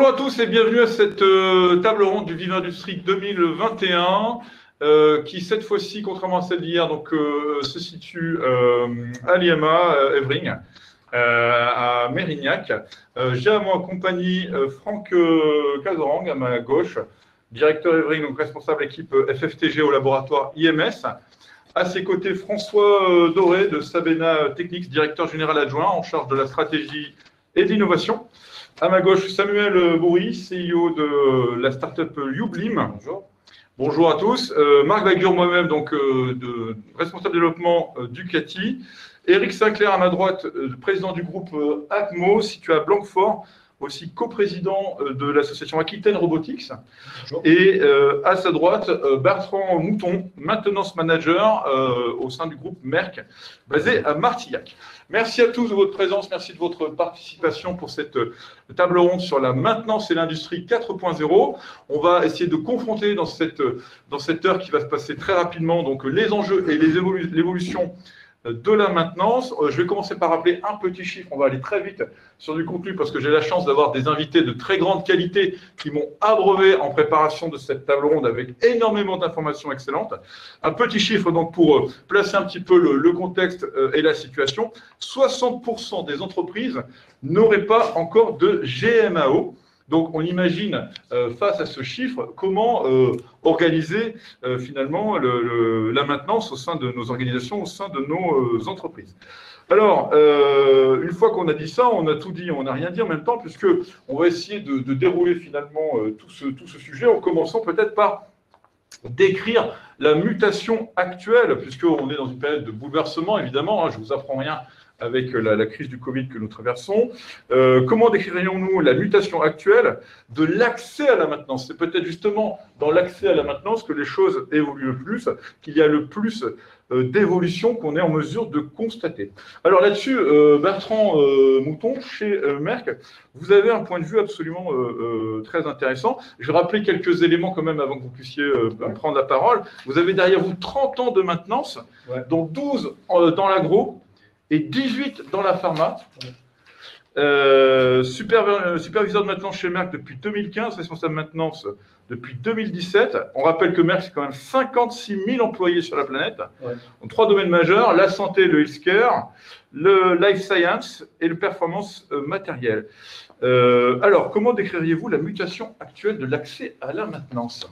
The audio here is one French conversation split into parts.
Bonjour à tous et bienvenue à cette table ronde du Vive Industrie 2021 qui cette fois-ci, contrairement à celle d'hier, se situe à l'IMA Evring, à Mérignac. J'ai à mon compagnie Franck Cazorang à ma gauche, directeur Evring, donc responsable équipe FFTG au laboratoire IMS. À ses côtés, François Doré de Sabena Technics, directeur général adjoint en charge de la stratégie et de l'innovation. À ma gauche, Samuel Bourri, CEO de la start-up Ublim. Bonjour. Bonjour à tous. Marc Bagur, moi-même, responsable développement Ducati. Éric Sinclair, à ma droite, président du groupe ACMO, situé à Blanquefort, aussi coprésident de l'association Aquitaine Robotics. Bonjour. Et à sa droite, Bertrand Mouton, maintenance manager au sein du groupe Merck, basé à Martillac. Merci à tous de votre présence, merci de votre participation pour cette table ronde sur la maintenance et l'industrie 4.0. On va essayer de confronter dans cette heure qui va se passer très rapidement donc les enjeux et l'évolution de la maintenance. Je vais commencer par rappeler un petit chiffre. On va aller très vite sur du contenu parce que j'ai la chance d'avoir des invités de très grande qualité qui m'ont abreuvé en préparation de cette table ronde avec énormément d'informations excellentes. Un petit chiffre donc pour placer un petit peu le contexte et la situation. 60% des entreprises n'auraient pas encore de GMAO. Donc, on imagine, face à ce chiffre, comment organiser finalement la maintenance au sein de nos organisations, au sein de nos entreprises. Alors, une fois qu'on a dit ça, on a tout dit, on n'a rien dit en même temps, puisqu'on va essayer de dérouler finalement tout ce sujet, en commençant peut-être par décrire la mutation actuelle, puisqu'on est dans une période de bouleversement, évidemment, hein, je ne vous apprends rien avec la crise du Covid que nous traversons. Comment décririons-nous la mutation actuelle de l'accès à la maintenance? C'est peut-être justement dans l'accès à la maintenance que les choses évoluent le plus, qu'il y a le plus d'évolution qu'on est en mesure de constater. Alors là-dessus, Bertrand Mouton, chez Merck, vous avez un point de vue absolument très intéressant. Je vais rappeler quelques éléments quand même avant que vous puissiez prendre la parole. Vous avez derrière vous 30 ans de maintenance, dont 12 dans l'agro, et 18 dans la pharma. Superviseur de maintenance chez Merck depuis 2015, responsable de maintenance depuis 2017. On rappelle que Merck, c'est quand même 56 000 employés sur la planète. Donc, 3 domaines majeurs, la santé, le healthcare, le life science et le performance matérielle. Alors, comment décririez-vous la mutation actuelle de l'accès à la maintenance?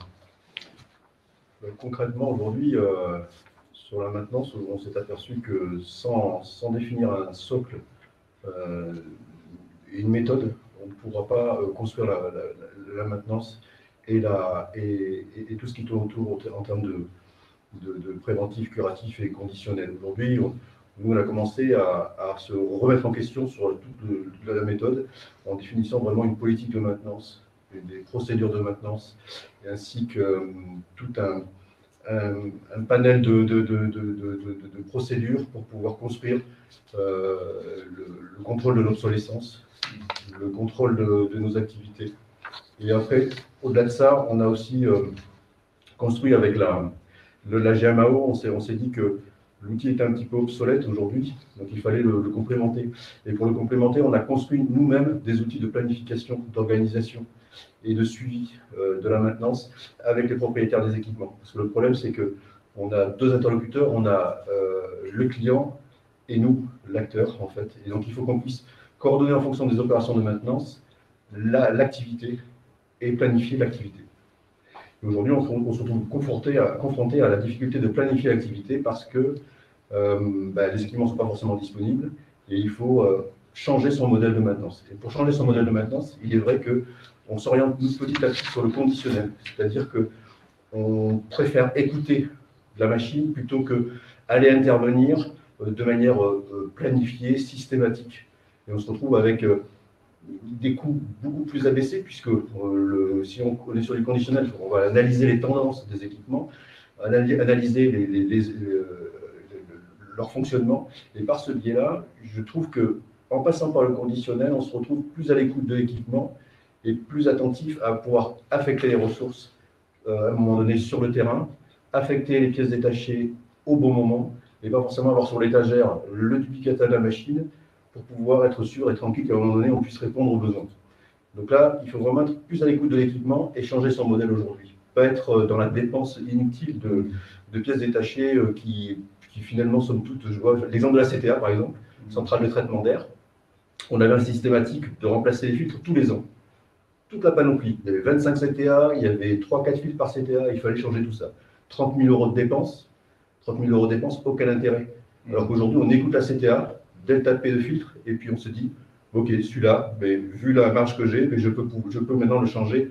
Concrètement, aujourd'hui, sur la maintenance, on s'est aperçu que sans définir un socle et une méthode, on ne pourra pas construire la maintenance et tout ce qui tourne autour en termes de préventif, curatif et conditionnel. Aujourd'hui, nous, on a commencé à se remettre en question sur toute la méthode en définissant vraiment une politique de maintenance, des procédures de maintenance, ainsi que tout un panel de procédures pour pouvoir construire le contrôle de l'obsolescence, le contrôle de nos activités. Et après, au-delà de ça, on a aussi construit avec la GMAO, on s'est dit que l'outil était un petit peu obsolète aujourd'hui, donc il fallait le complémenter. Et pour le complémenter, on a construit nous-mêmes des outils de planification, d'organisation et de suivi de la maintenance avec les propriétaires des équipements. Parce que le problème, c'est qu'on a deux interlocuteurs, on a le client et nous, l'acteur, en fait. Et donc, il faut qu'on puisse coordonner en fonction des opérations de maintenance l'activité et planifier l'activité. Aujourd'hui, on se retrouve confronté à la difficulté de planifier l'activité parce que les équipements ne sont pas forcément disponibles et il faut changer son modèle de maintenance. Et pour changer son modèle de maintenance, il est vrai qu'on s'oriente petit à petit sur le conditionnel, c'est-à-dire qu'on préfère écouter la machine plutôt qu'aller intervenir de manière planifiée, systématique. Et on se retrouve avec des coûts beaucoup plus abaissés, puisque si on est sur du conditionnel, on va analyser les tendances des équipements, analyser leur fonctionnement. Et par ce biais-là, je trouve qu'en passant par le conditionnel, on se retrouve plus à l'écoute de l'équipement et plus attentif à pouvoir affecter les ressources à un moment donné sur le terrain, affecter les pièces détachées au bon moment, et pas forcément avoir sur l'étagère le duplicata de la machine pour pouvoir être sûr et tranquille qu'à un moment donné, on puisse répondre aux besoins. Donc là, il faut vraiment être plus à l'écoute de l'équipement et changer son modèle aujourd'hui. Pas être dans la dépense inutile de pièces détachées qui finalement, somme toute, je vois l'exemple de la CTA par exemple, centrale de traitement d'air. On avait un systématique de remplacer les filtres tous les ans. Toute la panoplie. Il y avait 25 CTA, il y avait 3-4 filtres par CTA, il fallait changer tout ça. 30 000 euros de dépenses, 30 000 euros de dépenses, aucun intérêt. Alors qu'aujourd'hui, on écoute la CTA, delta P de filtre, et puis on se dit, ok, celui-là, vu la marge que j'ai, je peux maintenant le changer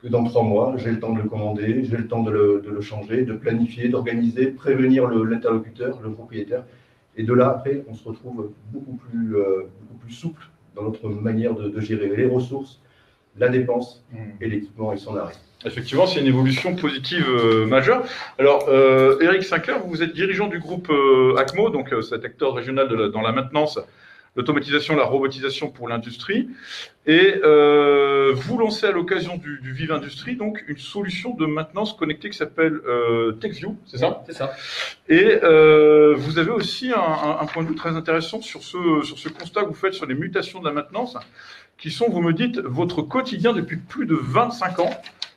que dans 3 mois. J'ai le temps de le commander, j'ai le temps de le changer, de planifier, d'organiser, prévenir l'interlocuteur, le propriétaire. Et de là, après, on se retrouve beaucoup plus souple dans notre manière de gérer les ressources, la dépense et l'équipement et son arrêt. Effectivement, c'est une évolution positive majeure. Alors, Éric Sinclair, vous êtes dirigeant du groupe ACMO, donc cet acteur régional dans la maintenance, l'automatisation, la robotisation pour l'industrie. Et vous lancez à l'occasion du Vive Industrie donc une solution de maintenance connectée qui s'appelle TechView, c'est ça? C'est ça. Et vous avez aussi un point de vue très intéressant sur ce constat que vous faites sur les mutations de la maintenance, qui sont, vous me dites, votre quotidien depuis plus de 25 ans.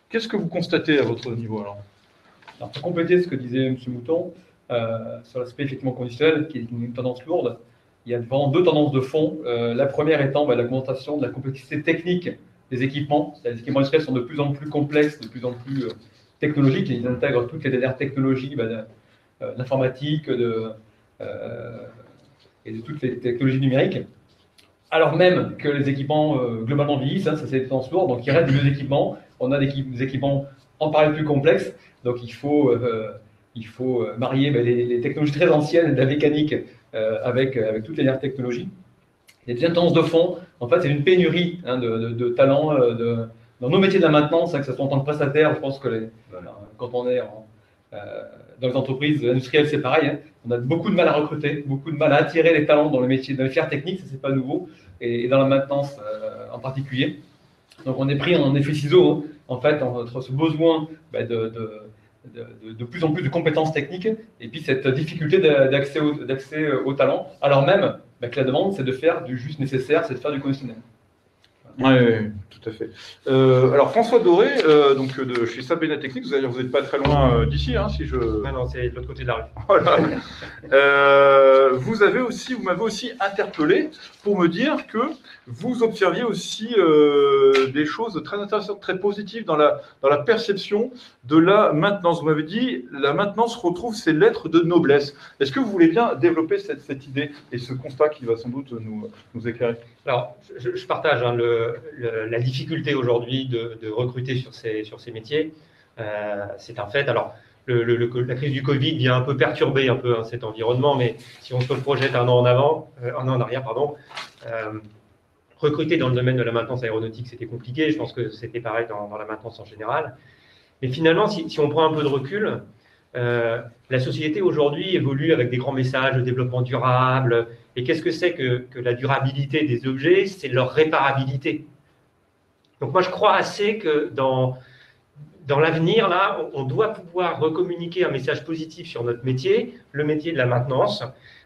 Qu'est-ce que vous constatez à votre niveau alors? Alors, pour compléter ce que disait M. Mouton, sur l'aspect effectivement conditionnel, qui est une tendance lourde, il y a vraiment 2 tendances de fond. La première étant l'augmentation de la complexité technique des équipements. Les équipements industriels sont de plus en plus complexes, de plus en plus technologiques, et ils intègrent toutes les dernières technologies l'informatique et de toutes les technologies numériques. Alors même que les équipements globalement vieillissent, ça c'est une tendance lourde, donc il reste des vieux équipements. On a des équipements en parallèle plus complexes, donc il faut marier les technologies très anciennes de la mécanique avec toutes les dernières technologies. Les deuxième tendance de fond, en fait, c'est une pénurie de talents dans nos métiers de la maintenance, que ce soit en tant que prestataire. Je pense que quand on est dans les entreprises industrielles, c'est pareil. On a beaucoup de mal à recruter, beaucoup de mal à attirer les talents dans les métiers, dans les filières techniques, ça c'est pas nouveau, et dans la maintenance en particulier. Donc on est pris en effet ciseaux, en fait, entre ce besoin de plus en plus de compétences techniques et puis cette difficulté d'accès au talent, alors même que la demande, c'est de faire du juste nécessaire, c'est de faire du conditionnel. Oui, tout à fait. Alors François Doré, donc de chez Sabena Technique, vous n'êtes pas très loin d'ici, si je. Non, c'est de l'autre côté de la rue. Voilà. Vous m'avez aussi interpellé pour me dire que vous observiez aussi des choses très intéressantes, très positives dans la perception de la maintenance. Vous m'avez dit, la maintenance retrouve ses lettres de noblesse. Est-ce que vous voulez bien développer cette idée et ce constat qui va sans doute nous éclairer? Alors, je partage la difficulté aujourd'hui de recruter sur ces métiers. C'est un fait. Alors, la crise du Covid vient un peu perturber cet environnement, mais si on se projette un an en arrière, recruter dans le domaine de la maintenance aéronautique, c'était compliqué. Je pense que c'était pareil dans la maintenance en général. Mais finalement, si on prend un peu de recul, la société aujourd'hui évolue avec des grands messages de développement durable. Et qu'est-ce que c'est que la durabilité des objets? C'est leur réparabilité. Donc moi, je crois assez que dans l'avenir, là, on doit pouvoir recommuniquer un message positif sur notre métier, le métier de la maintenance,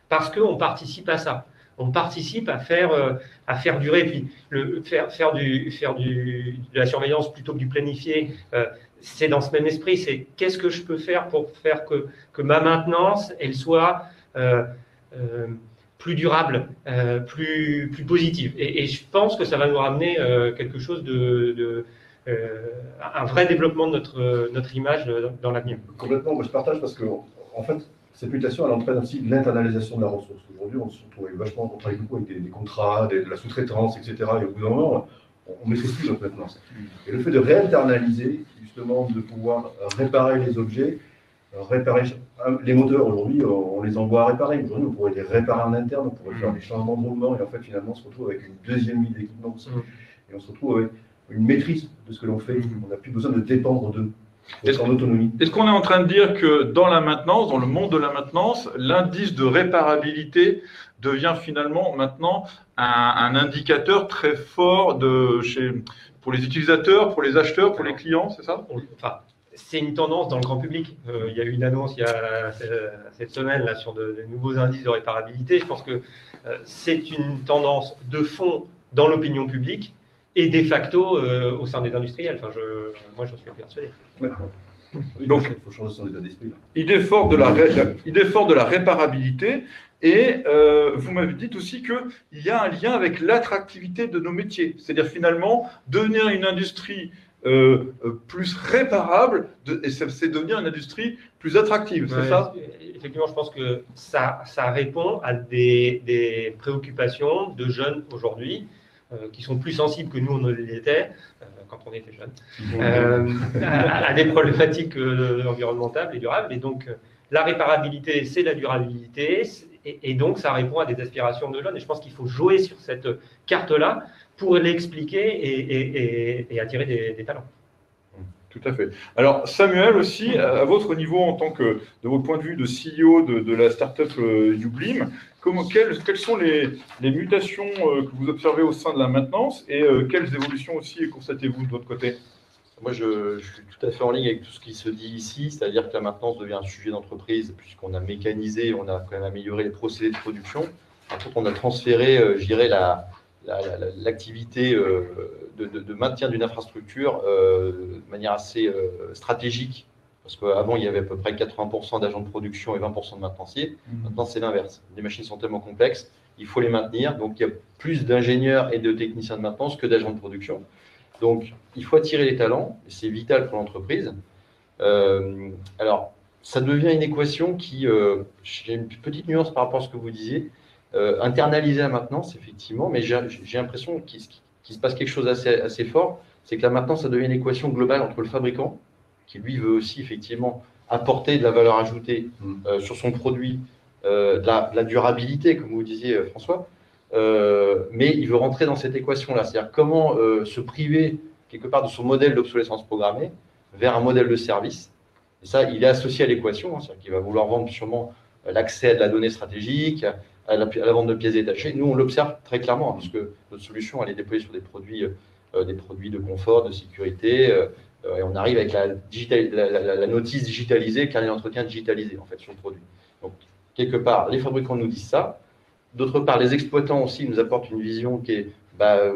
parce qu'on participe à ça. On participe à faire durer, puis faire de la surveillance plutôt que du planifié. C'est dans ce même esprit, c'est qu'est-ce que je peux faire pour faire que ma maintenance, elle soit plus durable, plus positive. Et je pense que ça va nous ramener quelque chose un vrai développement de notre image dans l'avenir. Complètement, moi je partage parce que, en fait, cette mutation, elle entraîne aussi l'internalisation de la ressource. Aujourd'hui, on se retrouve vachement, on travaille beaucoup avec des contrats, de la sous-traitance, etc. Et au bout d'un moment, on maîtrise plus notre maintenance. Et le fait de réinternaliser, justement, de pouvoir réparer les objets, réparer les moteurs, aujourd'hui, on les envoie à réparer. Aujourd'hui, on pourrait les réparer en interne, on pourrait faire des changements de roulement, et en fait, finalement, on se retrouve avec une deuxième ligne d'équipement aussi. Et on se retrouve avec une maîtrise de ce que l'on fait. On n'a plus besoin de dépendre d'eux. En autonomie. Est-ce qu'on est en train de dire que dans la maintenance, dans le monde de la maintenance, l'indice de réparabilité devient finalement maintenant un indicateur très fort pour les utilisateurs, pour les acheteurs, pour les clients, c'est ça? Enfin, c'est une tendance dans le grand public. Il y a eu une annonce il y a cette semaine là, sur de nouveaux indices de réparabilité. Je pense que c'est une tendance de fond dans l'opinion publique et de facto au sein des industriels. Enfin, moi, j'en suis persuadé. Donc, il faut changer son état d'esprit. Idée forte de la réparabilité. Et vous m'avez dit aussi qu'il y a un lien avec l'attractivité de nos métiers. C'est-à-dire finalement, devenir une industrie plus réparable, c'est devenir une industrie plus attractive, c'est ça? Effectivement, je pense que ça répond à des préoccupations de jeunes aujourd'hui qui sont plus sensibles que nous, on l'était quand on était jeunes, à des problématiques environnementales et durables. Et donc, la réparabilité, c'est la durabilité, et donc ça répond à des aspirations de jeunes. Et je pense qu'il faut jouer sur cette carte-là pour l'expliquer et attirer des talents. Tout à fait. Alors, Samuel aussi, à votre niveau, en tant que, de votre point de vue de CEO de la startup YouBlim, quelles sont les mutations que vous observez au sein de la maintenance et quelles évolutions aussi constatez-vous de votre côté? Moi, je suis tout à fait en ligne avec tout ce qui se dit ici, c'est-à-dire que la maintenance devient un sujet d'entreprise, puisqu'on a mécanisé, on a quand même amélioré les procédés de production. Par contre, on a transféré, je dirais, l'activité de maintien d'une infrastructure de manière assez stratégique, parce qu'avant, il y avait à peu près 80% d'agents de production et 20% de maintenanciers. Maintenant, c'est l'inverse. Les machines sont tellement complexes, il faut les maintenir. Donc, il y a plus d'ingénieurs et de techniciens de maintenance que d'agents de production. Donc, il faut attirer les talents, et c'est vital pour l'entreprise. Alors, ça devient une équation qui, j'ai une petite nuance par rapport à ce que vous disiez, internaliser la maintenance, effectivement, mais j'ai l'impression qu'il se passe quelque chose assez fort, c'est que la maintenance, ça devient une équation globale entre le fabricant, qui lui veut aussi effectivement apporter de la valeur ajoutée sur son produit, de la durabilité, comme vous disiez, François, mais il veut rentrer dans cette équation-là, c'est-à-dire comment se priver quelque part de son modèle d'obsolescence programmée vers un modèle de service. Et ça, il est associé à l'équation, hein, c'est-à-dire qu'il va vouloir vendre sûrement l'accès à de la donnée stratégique, à la vente de pièces détachées. Nous, on l'observe très clairement, hein, parce que notre solution, elle est déployée sur des produits de confort, de sécurité, et on arrive avec la notice digitalisée, le carnet d'entretien digitalisé, en fait, sur le produit. Donc, quelque part, les fabricants nous disent ça. D'autre part, les exploitants aussi nous apportent une vision qui est,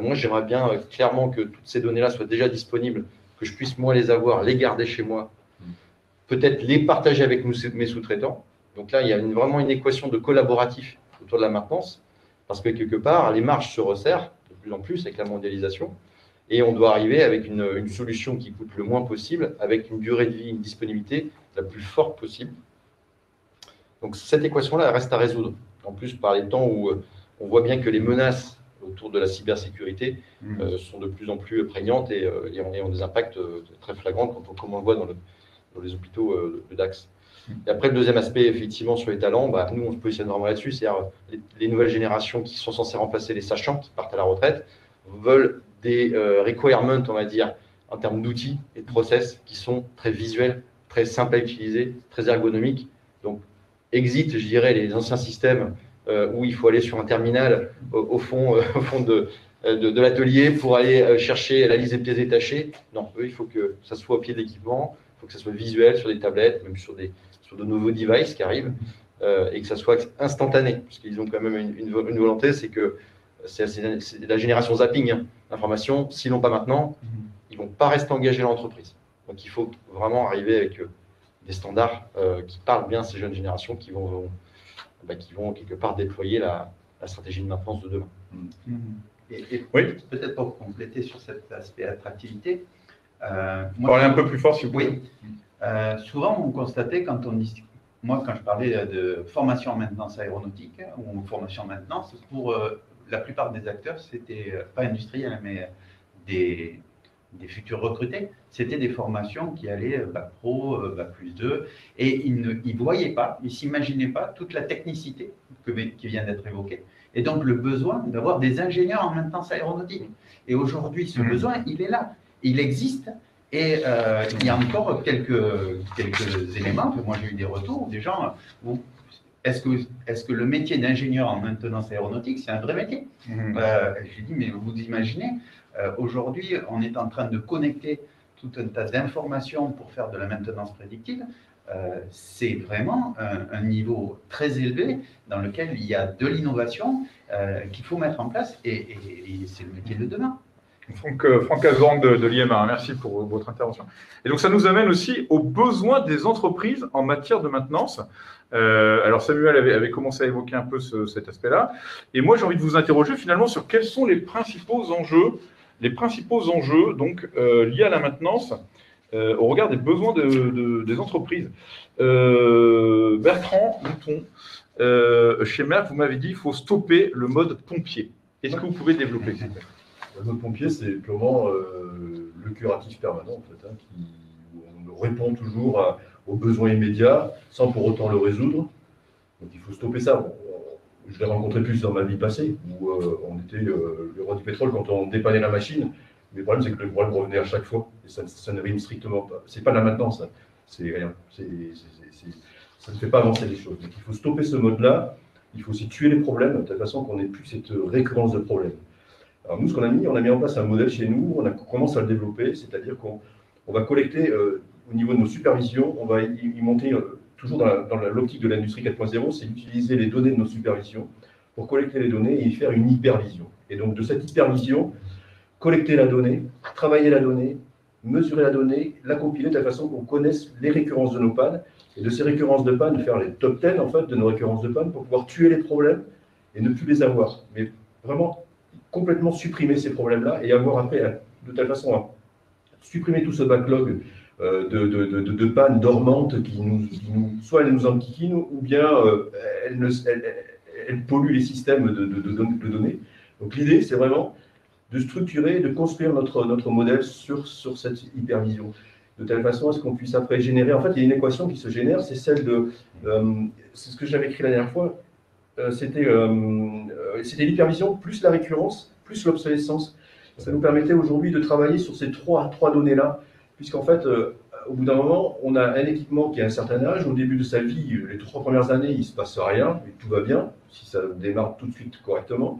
moi, j'aimerais bien clairement que toutes ces données-là soient déjà disponibles, que je puisse, moi, les avoir, les garder chez moi, peut-être les partager avec mes sous-traitants. Donc là, il y a vraiment une équation de collaboratif autour de la maintenance, parce que quelque part, les marges se resserrent de plus en plus avec la mondialisation, et on doit arriver avec une solution qui coûte le moins possible, avec une durée de vie, une disponibilité la plus forte possible. Donc cette équation-là, elle reste à résoudre. En plus, par les temps où on voit bien que les menaces autour de la cybersécurité sont de plus en plus prégnantes et ont des impacts très flagrants, comme on le voit dans les hôpitaux de Dax. Et après, le deuxième aspect, effectivement, sur les talents, nous, on se positionne vraiment là-dessus, c'est-à-dire les nouvelles générations qui sont censées remplacer les sachants qui partent à la retraite veulent des requirements, on va dire, en termes d'outils et de process qui sont très visuels, très simples à utiliser, très ergonomiques. Donc, exit, je dirais, les anciens systèmes où il faut aller sur un terminal au fond de l'atelier pour aller chercher la liste des pièces détachées. Non, eux, il faut que ça soit au pied de l'équipement, il faut que ça soit visuel sur des tablettes, même sur de nouveaux devices qui arrivent, et que ça soit instantané, parce qu'ils ont quand même une volonté, c'est que c'est la génération zapping, hein, l'information. S'ils n'ont pas maintenant, ils ne vont pas rester engagés dans l'entreprise. Donc il faut vraiment arriver avec des standards qui parlent bien à ces jeunes générations qui vont quelque part déployer la stratégie de maintenance de demain. Et Oui. Peut-être pour compléter sur cet aspect attractivité. Parlez un peu plus fort, s'il vous plaît. Oui. Souvent, on constatait quand je parlais de formation en maintenance aéronautique ou formation en maintenance, pour la plupart des acteurs, c'était pas industriel, mais des futurs recrutés, c'était des formations qui allaient Bac Pro, Bac plus 2, et ils ne voyaient pas, ils ne s'imaginaient pas toute la technicité qui vient d'être évoquée, et donc le besoin d'avoir des ingénieurs en maintenance aéronautique. Et aujourd'hui, ce besoin, il est là, il existe, et il y a encore quelques éléments. Moi, j'ai eu des retours des gens où est-ce que le métier d'ingénieur en maintenance aéronautique, c'est un vrai métier? J'ai dit, mais vous imaginez, aujourd'hui, on est en train de connecter tout un tas d'informations pour faire de la maintenance prédictive. C'est vraiment un niveau très élevé dans lequel il y a de l'innovation qu'il faut mettre en place, et c'est le métier de demain. Franck Azorn de l'IMA, merci pour votre intervention. Et donc, ça nous amène aussi aux besoins des entreprises en matière de maintenance. Alors, Samuel avait commencé à évoquer un peu cet aspect-là. Et moi, j'ai envie de vous interroger finalement sur quels sont les principaux enjeux donc, liés à la maintenance au regard des besoins des entreprises. Bertrand Mouton, chez Merck, vous m'avez dit qu'il faut stopper le mode pompier. Est-ce que vous pouvez développer? Le mode pompier, c'est purement le curatif permanent, en fait, où on répond toujours aux besoins immédiats sans pour autant le résoudre. Donc il faut stopper ça. Je l'ai rencontré plus dans ma vie passée, où on était le roi du pétrole quand on dépannait la machine. Mais le problème, c'est que le problème revenait à chaque fois. Et ça ne rime strictement pas. C'est pas de la maintenance, c'est rien. Ça ne fait pas avancer les choses. Donc il faut stopper ce mode-là. Il faut aussi tuer les problèmes de telle façon qu'on n'ait plus cette récurrence de problèmes. Alors nous, ce qu'on a mis en place un modèle chez nous, on commence à le développer, c'est-à-dire qu'on va collecter au niveau de nos supervisions, on va y monter toujours dans l'optique de l'industrie 4.0, c'est d'utiliser les données de nos supervisions pour collecter les données et y faire une hypervision. Et donc de cette hypervision, collecter la donnée, travailler la donnée, mesurer la donnée, la compiler de telle façon qu'on connaisse les récurrences de nos pannes, et de ces récurrences de panne, faire les top 10 en fait, de nos récurrences de panne pour pouvoir tuer les problèmes et ne plus les avoir. Mais vraiment complètement supprimer ces problèmes-là et avoir après, de telle façon à supprimer tout ce backlog de pannes dormantes qui soit elles nous enquiquinent ou bien elles polluent les systèmes de données. Donc l'idée, c'est vraiment de structurer, de construire notre modèle sur cette hypervision, de telle façon à ce qu'on puisse après générer. En fait, il y a une équation qui se génère, c'est celle de... c'est ce que j'avais écrit la dernière fois, c'était l'hypervision plus la récurrence, plus l'obsolescence. Ça nous permettait aujourd'hui de travailler sur ces trois données-là, puisqu'en fait, au bout d'un moment, on a un équipement qui a un certain âge. Au début de sa vie, les 3 premières années, il ne se passe rien, mais tout va bien, si ça démarre tout de suite correctement,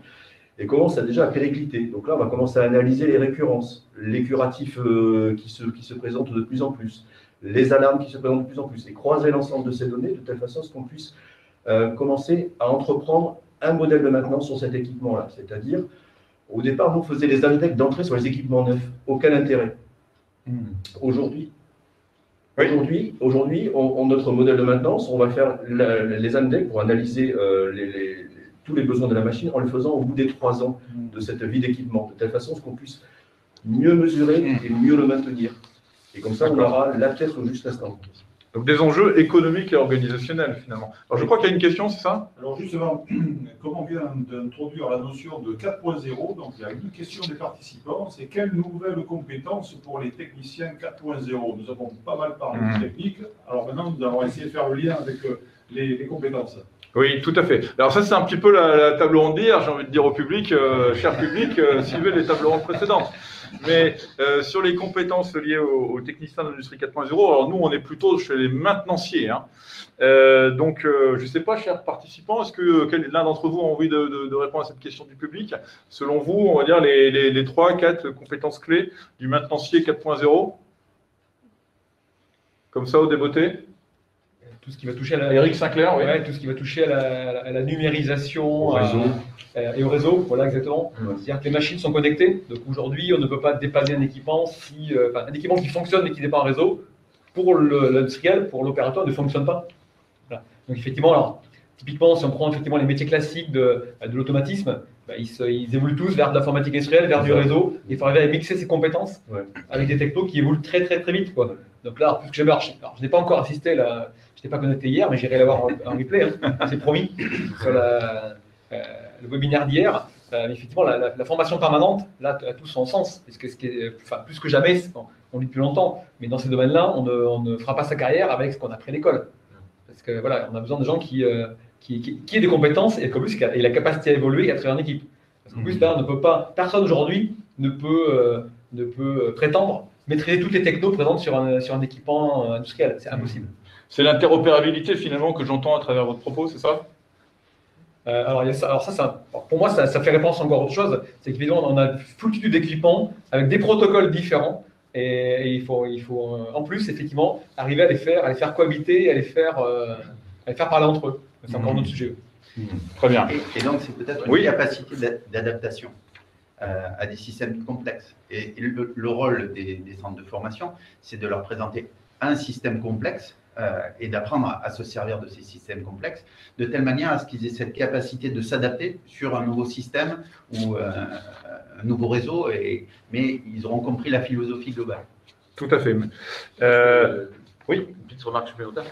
et commence déjà à péricliter. Donc là, on va commencer à analyser les récurrences, les curatifs qui se présentent de plus en plus, les alarmes qui se présentent de plus en plus, et croiser l'ensemble de ces données de telle façon à ce qu'on puisse commencer à entreprendre un modèle de maintenance sur cet équipement-là. C'est-à-dire, au départ, nous, on faisait les index d'entrée sur les équipements neufs. Aucun intérêt. Aujourd'hui, notre modèle de maintenance, on va faire les index pour analyser tous les besoins de la machine en le faisant au bout des 3 ans de cette vie d'équipement, de telle façon qu'on puisse mieux mesurer et mieux le maintenir. Et comme ça, on aura la pièce au juste instant. Donc des enjeux économiques et organisationnels finalement. Alors je crois qu'il y a une question, c'est ça? Alors justement, comme on vient d'introduire la notion de 4.0, donc il y a une question des participants, c'est quelles nouvelles compétences pour les techniciens 4.0? Nous avons pas mal parlé de technique, alors maintenant nous allons essayer de faire le lien avec les compétences. Oui, tout à fait. Alors ça, c'est un petit peu la table ronde d'hier, j'ai envie de dire au public, cher public, suivez les tables rondes précédentes. Mais sur les compétences liées aux techniciens de l'industrie 4.0, alors nous, on est plutôt chez les maintenanciers. Hein. Donc, je ne sais pas, chers participants, est-ce que l'un d'entre vous a envie de répondre à cette question du public? Selon vous, on va dire les 3-4 compétences clés du maintenancier 4.0? Comme ça, au débeauté? Tout ce qui va toucher à la... Éric Sinclair, oui. Ouais, tout ce qui va toucher à la numérisation, au réseau. Et au réseau, voilà exactement. Ouais. C'est-à-dire que les machines sont connectées. Donc aujourd'hui, on ne peut pas dépanner un équipement si un équipement qui fonctionne et qui n'est pas en réseau, pour l'industriel, pour l'opérateur, ne fonctionne pas. Voilà. Donc effectivement, alors, typiquement, si on prend effectivement les métiers classiques de l'automatisme, ils évoluent tous vers de l'informatique industrielle, vers du réseau. Il faut arriver à mixer ces compétences avec des technos qui évoluent très très très vite, quoi. Donc là, plus que jamais, je n'ai pas encore assisté, je n'étais pas connecté hier, mais j'irai l'avoir en replay, hein, c'est promis, sur le webinaire d'hier. Effectivement, la formation permanente, là, a tout son sens. Parce que plus que jamais, on le dit depuis longtemps, mais dans ces domaines-là, on ne fera pas sa carrière avec ce qu'on a appris à l'école. Parce que voilà, on a besoin de gens qui aient des compétences et qu'en plus, aient la capacité à évoluer et à travailler en équipe. Parce qu'en plus, là, on ne peut pas, personne aujourd'hui ne peut prétendre maîtriser toutes les technos présentes sur un équipement industriel. C'est impossible. C'est l'interopérabilité finalement que j'entends à travers votre propos, c'est ça? Alors, il y a ça. Alors ça, pour moi, ça fait référence encore à autre chose. C'est qu'évidemment, on a une foultitude d'équipements avec des protocoles différents. Et il faut en plus, effectivement, arriver à les faire cohabiter, à les faire parler entre eux. C'est encore un autre sujet. Très bien. Et donc, c'est peut-être une capacité d'adaptation. à des systèmes complexes. Et le rôle des centres de formation, c'est de leur présenter un système complexe et d'apprendre à se servir de ces systèmes complexes, de telle manière à ce qu'ils aient cette capacité de s'adapter sur un nouveau système ou un nouveau réseau, mais ils auront compris la philosophie globale. Tout à fait. Oui, une petite remarque supplémentaire.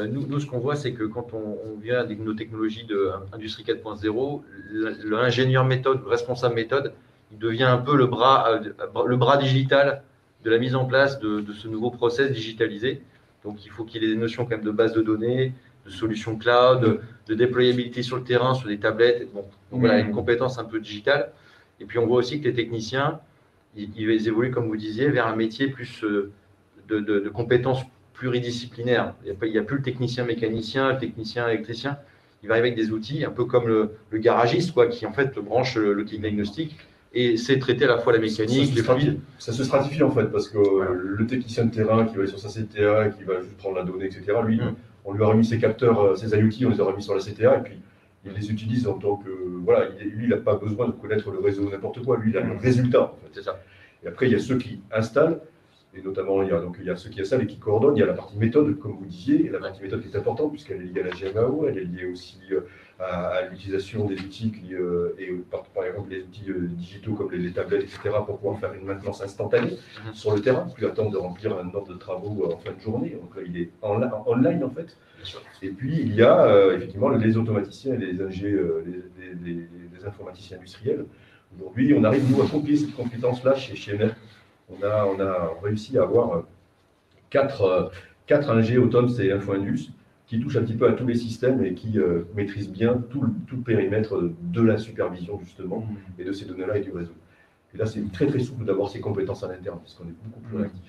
Nous, ce qu'on voit, c'est que quand on vient avec nos technologies d'industrie 4.0, l'ingénieur méthode, le responsable méthode, il devient un peu le bras digital de la mise en place de ce nouveau process digitalisé. Donc, il faut qu'il ait des notions quand même de base de données, de solutions cloud, de déployabilité sur le terrain, sur des tablettes. Bon, donc voilà, une compétence un peu digitale. Et puis, on voit aussi que les techniciens, ils évoluent, comme vous disiez, vers un métier plus de compétences pluridisciplinaires. Il n'y a plus le technicien mécanicien, le technicien électricien. Il va arriver avec des outils, un peu comme le garagiste, quoi, qui en fait branche le kit diagnostic et sait traiter à la fois la mécanique, les fluides. Ça se stratifie en fait, parce que le technicien de terrain qui va aller sur sa CTA, qui va juste prendre la donnée, etc., lui, on lui a remis ses capteurs, ses IoT, on les a remis sur la CTA, et puis il les utilise en tant que. Voilà, lui, il n'a pas besoin de connaître le réseau n'importe quoi, lui, il a le résultat. En fait. C'est ça. Et après, il y a ceux qui installent, et notamment, il y a ceux qui installent et qui coordonnent. Il y a la partie méthode, comme vous disiez, et la partie méthode qui est importante, puisqu'elle est liée à la GMAO, elle est liée aussi à l'utilisation des outils, par exemple les outils digitaux comme les tablettes, etc., pour pouvoir faire une maintenance instantanée sur le terrain, plus attendre de remplir un ordre de travaux en fin de journée. Donc là, il est online en fait. Et puis, il y a effectivement les automaticiens et les les informaticiens industriels. Aujourd'hui, on arrive, nous, à copier cette compétence-là chez Merck. On a réussi à avoir 4 ingés Automs et InfoIndus qui touchent un petit peu à tous les systèmes et qui maîtrisent bien tout le périmètre de la supervision, justement, et de ces données-là et du réseau. Et là, c'est très, très souple d'avoir ces compétences à l'interne, parce qu'on est beaucoup plus réactif.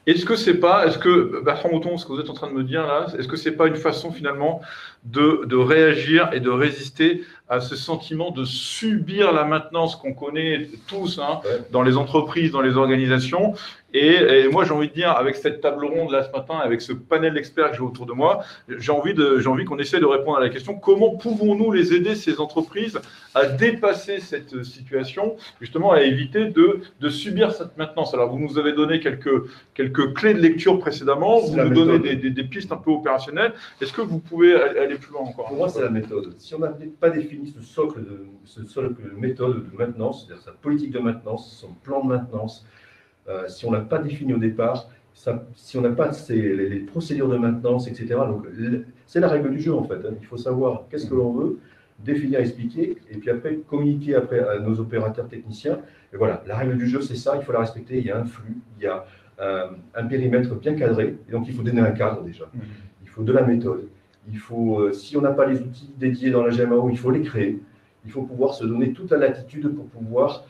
Est-ce que Bertrand Mouton, ce que vous êtes en train de me dire là, est-ce que c'est pas une façon finalement de réagir et de résister à ce sentiment de subir la maintenance qu'on connaît tous dans les entreprises, dans les organisations? Et moi, j'ai envie de dire, avec cette table ronde là ce matin, avec ce panel d'experts que j'ai autour de moi, j'ai envie qu'on essaie de répondre à la question comment pouvons-nous les aider, ces entreprises, à dépasser cette situation, justement à éviter de subir cette maintenance. Alors, vous nous avez donné quelques clés de lecture précédemment, vous nous donnez des pistes un peu opérationnelles. Est-ce que vous pouvez aller plus loin encore? Pour moi, c'est la méthode. Si on n'a pas défini ce socle de méthode de maintenance, c'est-à-dire sa politique de maintenance, son plan de maintenance, si on ne l'a pas défini au départ, si on n'a pas les procédures de maintenance, etc., donc c'est la règle du jeu en fait. Il faut savoir qu'est-ce que l'on veut, définir, expliquer, et puis après communiquer après à nos opérateurs techniciens. Et voilà, la règle du jeu, c'est ça, il faut la respecter. Il y a un flux, il y a un périmètre bien cadré, et donc il faut donner un cadre déjà. Il faut de la méthode. Il faut, si on n'a pas les outils dédiés dans la GMAO, il faut les créer. Il faut pouvoir se donner toute la latitude pour pouvoir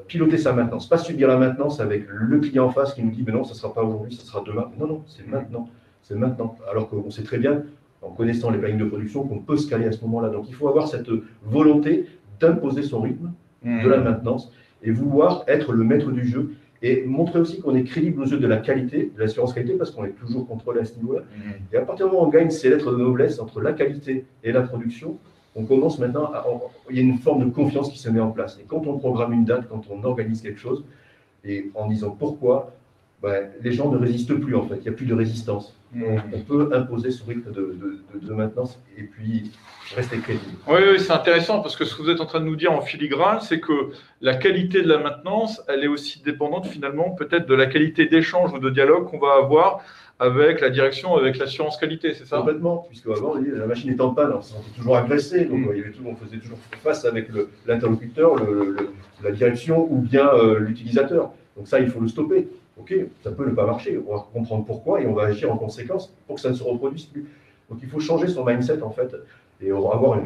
piloter sa maintenance. Pas subir la maintenance avec le client en face qui nous dit mais non, ça ne sera pas aujourd'hui, ça sera demain. Non, non, c'est maintenant. C'est maintenant. Alors qu'on sait très bien, en connaissant les plannings de production, qu'on peut se caler à ce moment-là. Donc il faut avoir cette volonté d'imposer son rythme de la maintenance et vouloir être le maître du jeu et montrer aussi qu'on est crédible aux yeux de la qualité, de l'assurance qualité, parce qu'on est toujours contrôlé à ce niveau-là. Et à partir du moment où on gagne ces lettres de noblesse entre la qualité et la production, on commence maintenant il y a une forme de confiance qui se met en place. Et quand on programme une date, quand on organise quelque chose, et en disant pourquoi, les gens ne résistent plus en fait, il n'y a plus de résistance. On peut imposer ce rythme de maintenance et puis rester crédible. Oui, c'est intéressant parce que ce que vous êtes en train de nous dire en filigrane, c'est que la qualité de la maintenance, elle est aussi dépendante finalement peut-être de la qualité d'échange ou de dialogue qu'on va avoir avec la direction, avec l'assurance qualité, c'est ça? Complètement, puisque avant, la machine est en panne, on se sentait toujours agressé, donc on faisait toujours face avec l'interlocuteur, la direction ou bien l'utilisateur. Donc ça, il faut le stopper. Ok, ça peut ne pas marcher, on va comprendre pourquoi et on va agir en conséquence pour que ça ne se reproduise plus. Donc il faut changer son mindset en fait et avoir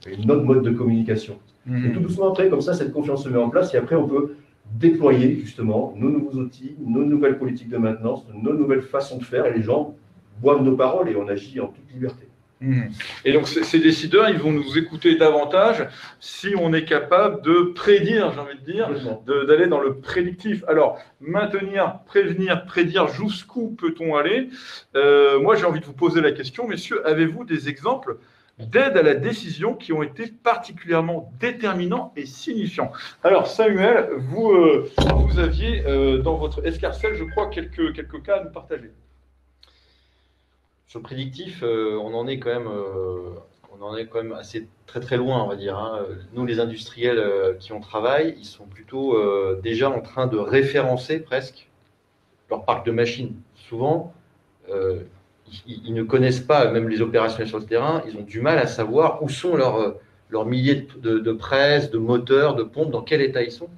une autre mode de communication. Et tout doucement après, comme ça, cette confiance se met en place et après on peut déployer justement nos nouveaux outils, nos nouvelles politiques de maintenance, nos nouvelles façons de faire et les gens boivent nos paroles et on agit en toute liberté. Et donc ces décideurs, ils vont nous écouter davantage si on est capable de prédire, j'ai envie de dire, d'aller dans le prédictif. Alors, maintenir, prévenir, prédire, jusqu'où peut-on aller? Moi, j'ai envie de vous poser la question, messieurs, avez-vous des exemples d'aide à la décision qui ont été particulièrement déterminants et signifiants. Alors Samuel, vous aviez dans votre escarcelle, je crois, quelques cas à nous partager. Sur le prédictif, on en est quand même assez très très loin, on va dire. Hein. Nous, les industriels qui en travaillent, ils sont plutôt déjà en train de référencer presque leur parc de machines. Souvent, ils ne connaissent pas, même les opérationnels sur le terrain, ils ont du mal à savoir où sont leurs milliers de presses, de moteurs, de pompes, dans quel état ils sont.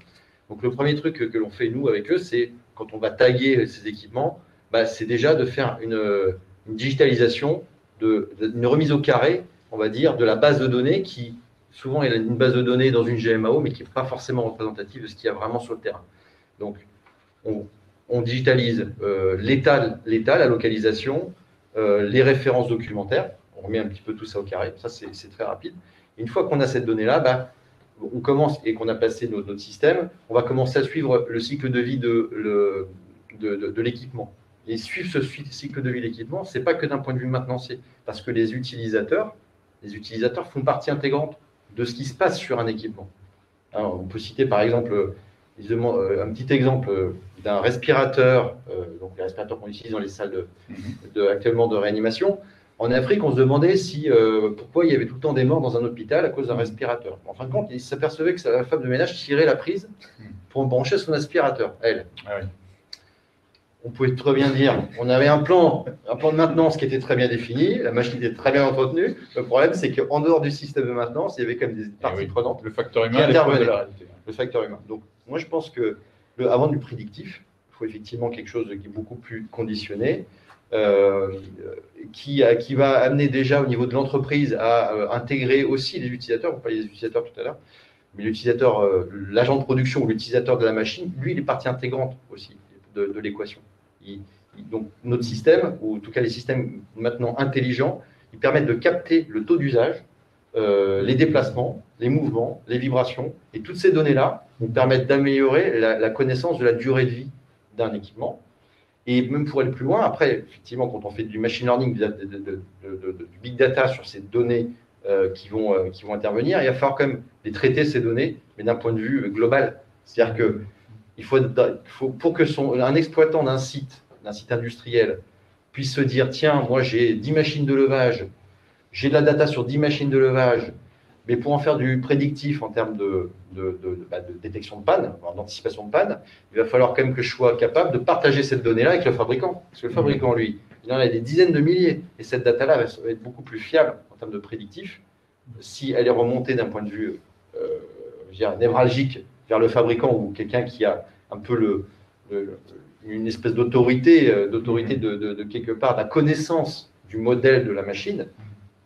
Donc le premier truc que l'on fait, nous, avec eux, c'est quand on va taguer ces équipements, c'est déjà de faire une digitalisation, une remise au carré, on va dire, de la base de données qui, souvent, il y a une base de données dans une GMAO, mais qui n'est pas forcément représentative de ce qu'il y a vraiment sur le terrain. Donc, on digitalise l'état, la localisation, les références documentaires, on remet un petit peu tout ça au carré, ça c'est très rapide. Et une fois qu'on a cette donnée-là, on commence, et qu'on a passé notre système, on va commencer à suivre le cycle de vie de l'équipement. Et suivre ce cycle de vie de l'équipement, ce n'est pas que d'un point de vue maintenancier, parce que les utilisateurs font partie intégrante de ce qui se passe sur un équipement. Alors, on peut citer par exemple un petit exemple d'un respirateur, donc les respirateurs qu'on utilise dans les salles actuellement de réanimation. En Afrique, on se demandait pourquoi il y avait tout le temps des morts dans un hôpital à cause d'un respirateur. En fin de compte, ils s'apercevaient que la femme de ménage tirait la prise pour brancher son aspirateur, elle. Ah oui. On pouvait très bien dire, on avait un plan de maintenance qui était très bien défini, la machine était très bien entretenue. Le problème, c'est qu'en dehors du système de maintenance, il y avait quand même des parties prenantes. Le facteur humain, de la réalité. Le facteur humain. Donc, moi, je pense que avant du prédictif, il faut effectivement quelque chose qui est beaucoup plus conditionné, qui va amener déjà au niveau de l'entreprise à intégrer aussi les utilisateurs. On parlait des utilisateurs tout à l'heure, mais l'utilisateur, l'agent de production ou l'utilisateur de la machine, lui, il est partie intégrante aussi de l'équation. Donc, notre système, ou en tout cas les systèmes maintenant intelligents, ils permettent de capter le taux d'usage, les déplacements, les mouvements, les vibrations, et toutes ces données-là nous permettent d'améliorer la connaissance de la durée de vie d'un équipement. Et même pour aller plus loin, après, effectivement, quand on fait du machine learning, du big data sur ces données qui vont intervenir, il va falloir quand même les traiter, ces données, mais d'un point de vue global. C'est-à-dire que pour que un exploitant d'un site industriel puisse se dire, tiens, moi j'ai 10 machines de levage, j'ai de la data sur 10 machines de levage, mais pour en faire du prédictif en termes de détection de panne, d'anticipation de panne, il va falloir quand même que je sois capable de partager cette donnée-là avec le fabricant. Parce que le fabricant, lui, il en a des dizaines de milliers, et cette data-là va être beaucoup plus fiable en termes de prédictif si elle est remontée d'un point de vue névralgique vers le fabricant ou quelqu'un qui a un peu une espèce d'autorité de quelque part, la connaissance du modèle de la machine.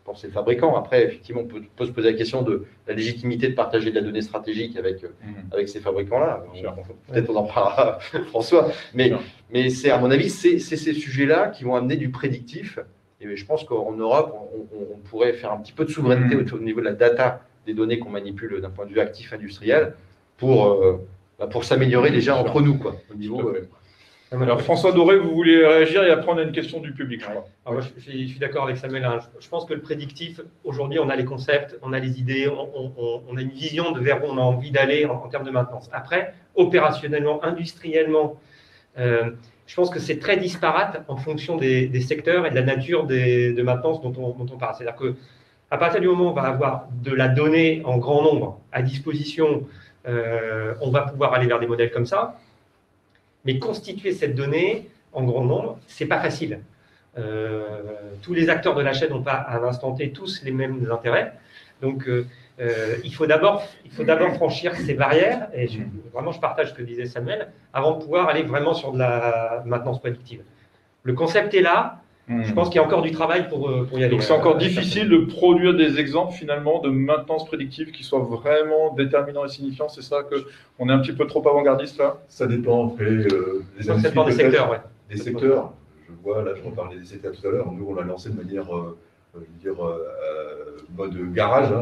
Pour ces fabricants, après, effectivement, on peut se poser la question de la légitimité de partager de la donnée stratégique avec ces fabricants-là. Peut-être on en parlera, François. Mais c'est, à mon avis, c'est ces sujets-là qui vont amener du prédictif. Et je pense qu'en Europe, on pourrait faire un petit peu de souveraineté au niveau de la data des données qu'on manipule d'un point de vue actif industriel pour s'améliorer déjà entre nous, quoi, au niveau. Alors François Doré, vous voulez réagir et après on a une question du public. Alors, moi, je suis d'accord avec Samuel. Hein. Je pense que le prédictif, aujourd'hui, on a les concepts, on a les idées, on a une vision de vers où on a envie d'aller en termes de maintenance. Après, opérationnellement, industriellement, je pense que c'est très disparate en fonction des secteurs et de la nature de maintenance dont on parle. C'est-à-dire qu'à partir du moment où on va avoir de la donnée en grand nombre à disposition, on va pouvoir aller vers des modèles comme ça. Mais constituer cette donnée en grand nombre, ce n'est pas facile. Tous les acteurs de la chaîne n'ont pas à l'instant T tous les mêmes intérêts. Donc, il faut d'abord franchir ces barrières. Et vraiment, je partage ce que disait Samuel, avant de pouvoir aller vraiment sur de la maintenance prédictive. Le concept est là. Je pense qu'il y a encore du travail pour y aller. Donc, c'est encore difficile de produire des exemples, finalement, de maintenance prédictive qui soient vraiment déterminants et signifiants. C'est ça qu'on est un petit peu trop avant-gardiste, là? Ça dépend, après, Ça dépend des secteurs, ouais. Des secteurs, je reparlais des secteurs tout à l'heure. Nous, on l'a lancé de manière, mode garage,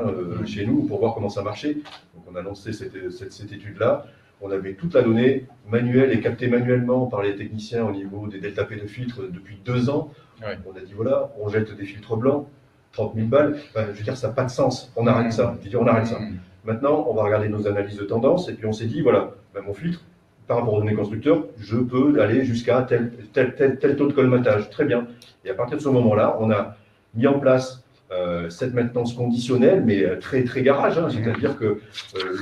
chez nous, pour voir comment ça marchait. Donc, on a lancé cette étude-là. On avait toute la donnée manuelle et captée manuellement par les techniciens au niveau des delta P de filtres depuis 2 ans. Ouais. On a dit, voilà, on jette des filtres blancs. 30 000 balles, je veux dire, ça n'a pas de sens. On arrête ça. Je veux dire, on arrête ça. Maintenant, on va regarder nos analyses de tendance et puis on s'est dit, voilà, mon filtre, par rapport aux données constructeurs, je peux aller jusqu'à tel taux de colmatage. Très bien. Et à partir de ce moment-là, on a mis en place cette maintenance conditionnelle, mais très, très garage. Hein, c'est-à-dire que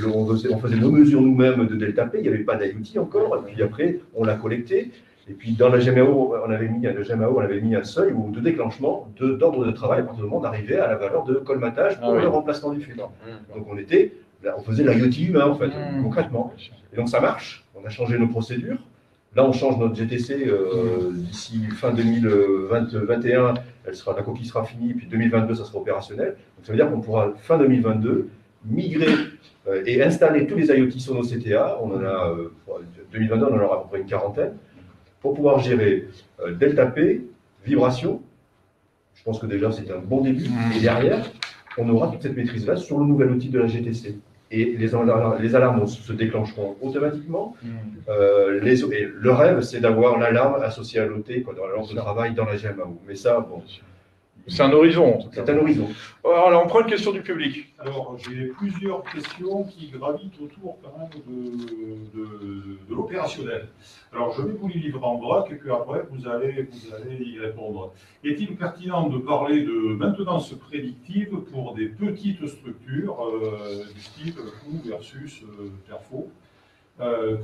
on faisait nos mesures nous-mêmes de delta P, il n'y avait pas d'IoT encore, et puis après, on l'a collecté. Et puis dans la GMAO, on avait mis un seuil de déclenchement d'ordre de travail à partir du moment où on arrivait à la valeur de colmatage pour le remplacement du filtre. Donc on faisait l'IoT humain en fait, concrètement. Et donc ça marche, on a changé nos procédures. Là, on change notre GTC d'ici fin 2021, la coquille sera finie, puis 2022, ça sera opérationnel. Donc ça veut dire qu'on pourra, fin 2022, migrer et installer tous les IoT sur nos CTA. On en a, 2022, on en aura à peu près une quarantaine, pour pouvoir gérer delta P, vibration. Je pense que déjà, c'est un bon début. Et derrière, on aura toute cette maîtrise-là sur le nouvel outil de la GTC. Et les alarmes se déclencheront automatiquement. Et le rêve, c'est d'avoir l'alarme associée à l'OT, dans la lampe de travail, dans la GMAO. Mais ça, bon. C'est un horizon. C'est un horizon. Alors, on prend une question du public. Alors, j'ai plusieurs questions qui gravitent autour quand même de l'opérationnel. Alors, je vais vous les livrer en vrac et puis après, vous allez y répondre. Est-il pertinent de parler de maintenance prédictive pour des petites structures du style coût versus perfo?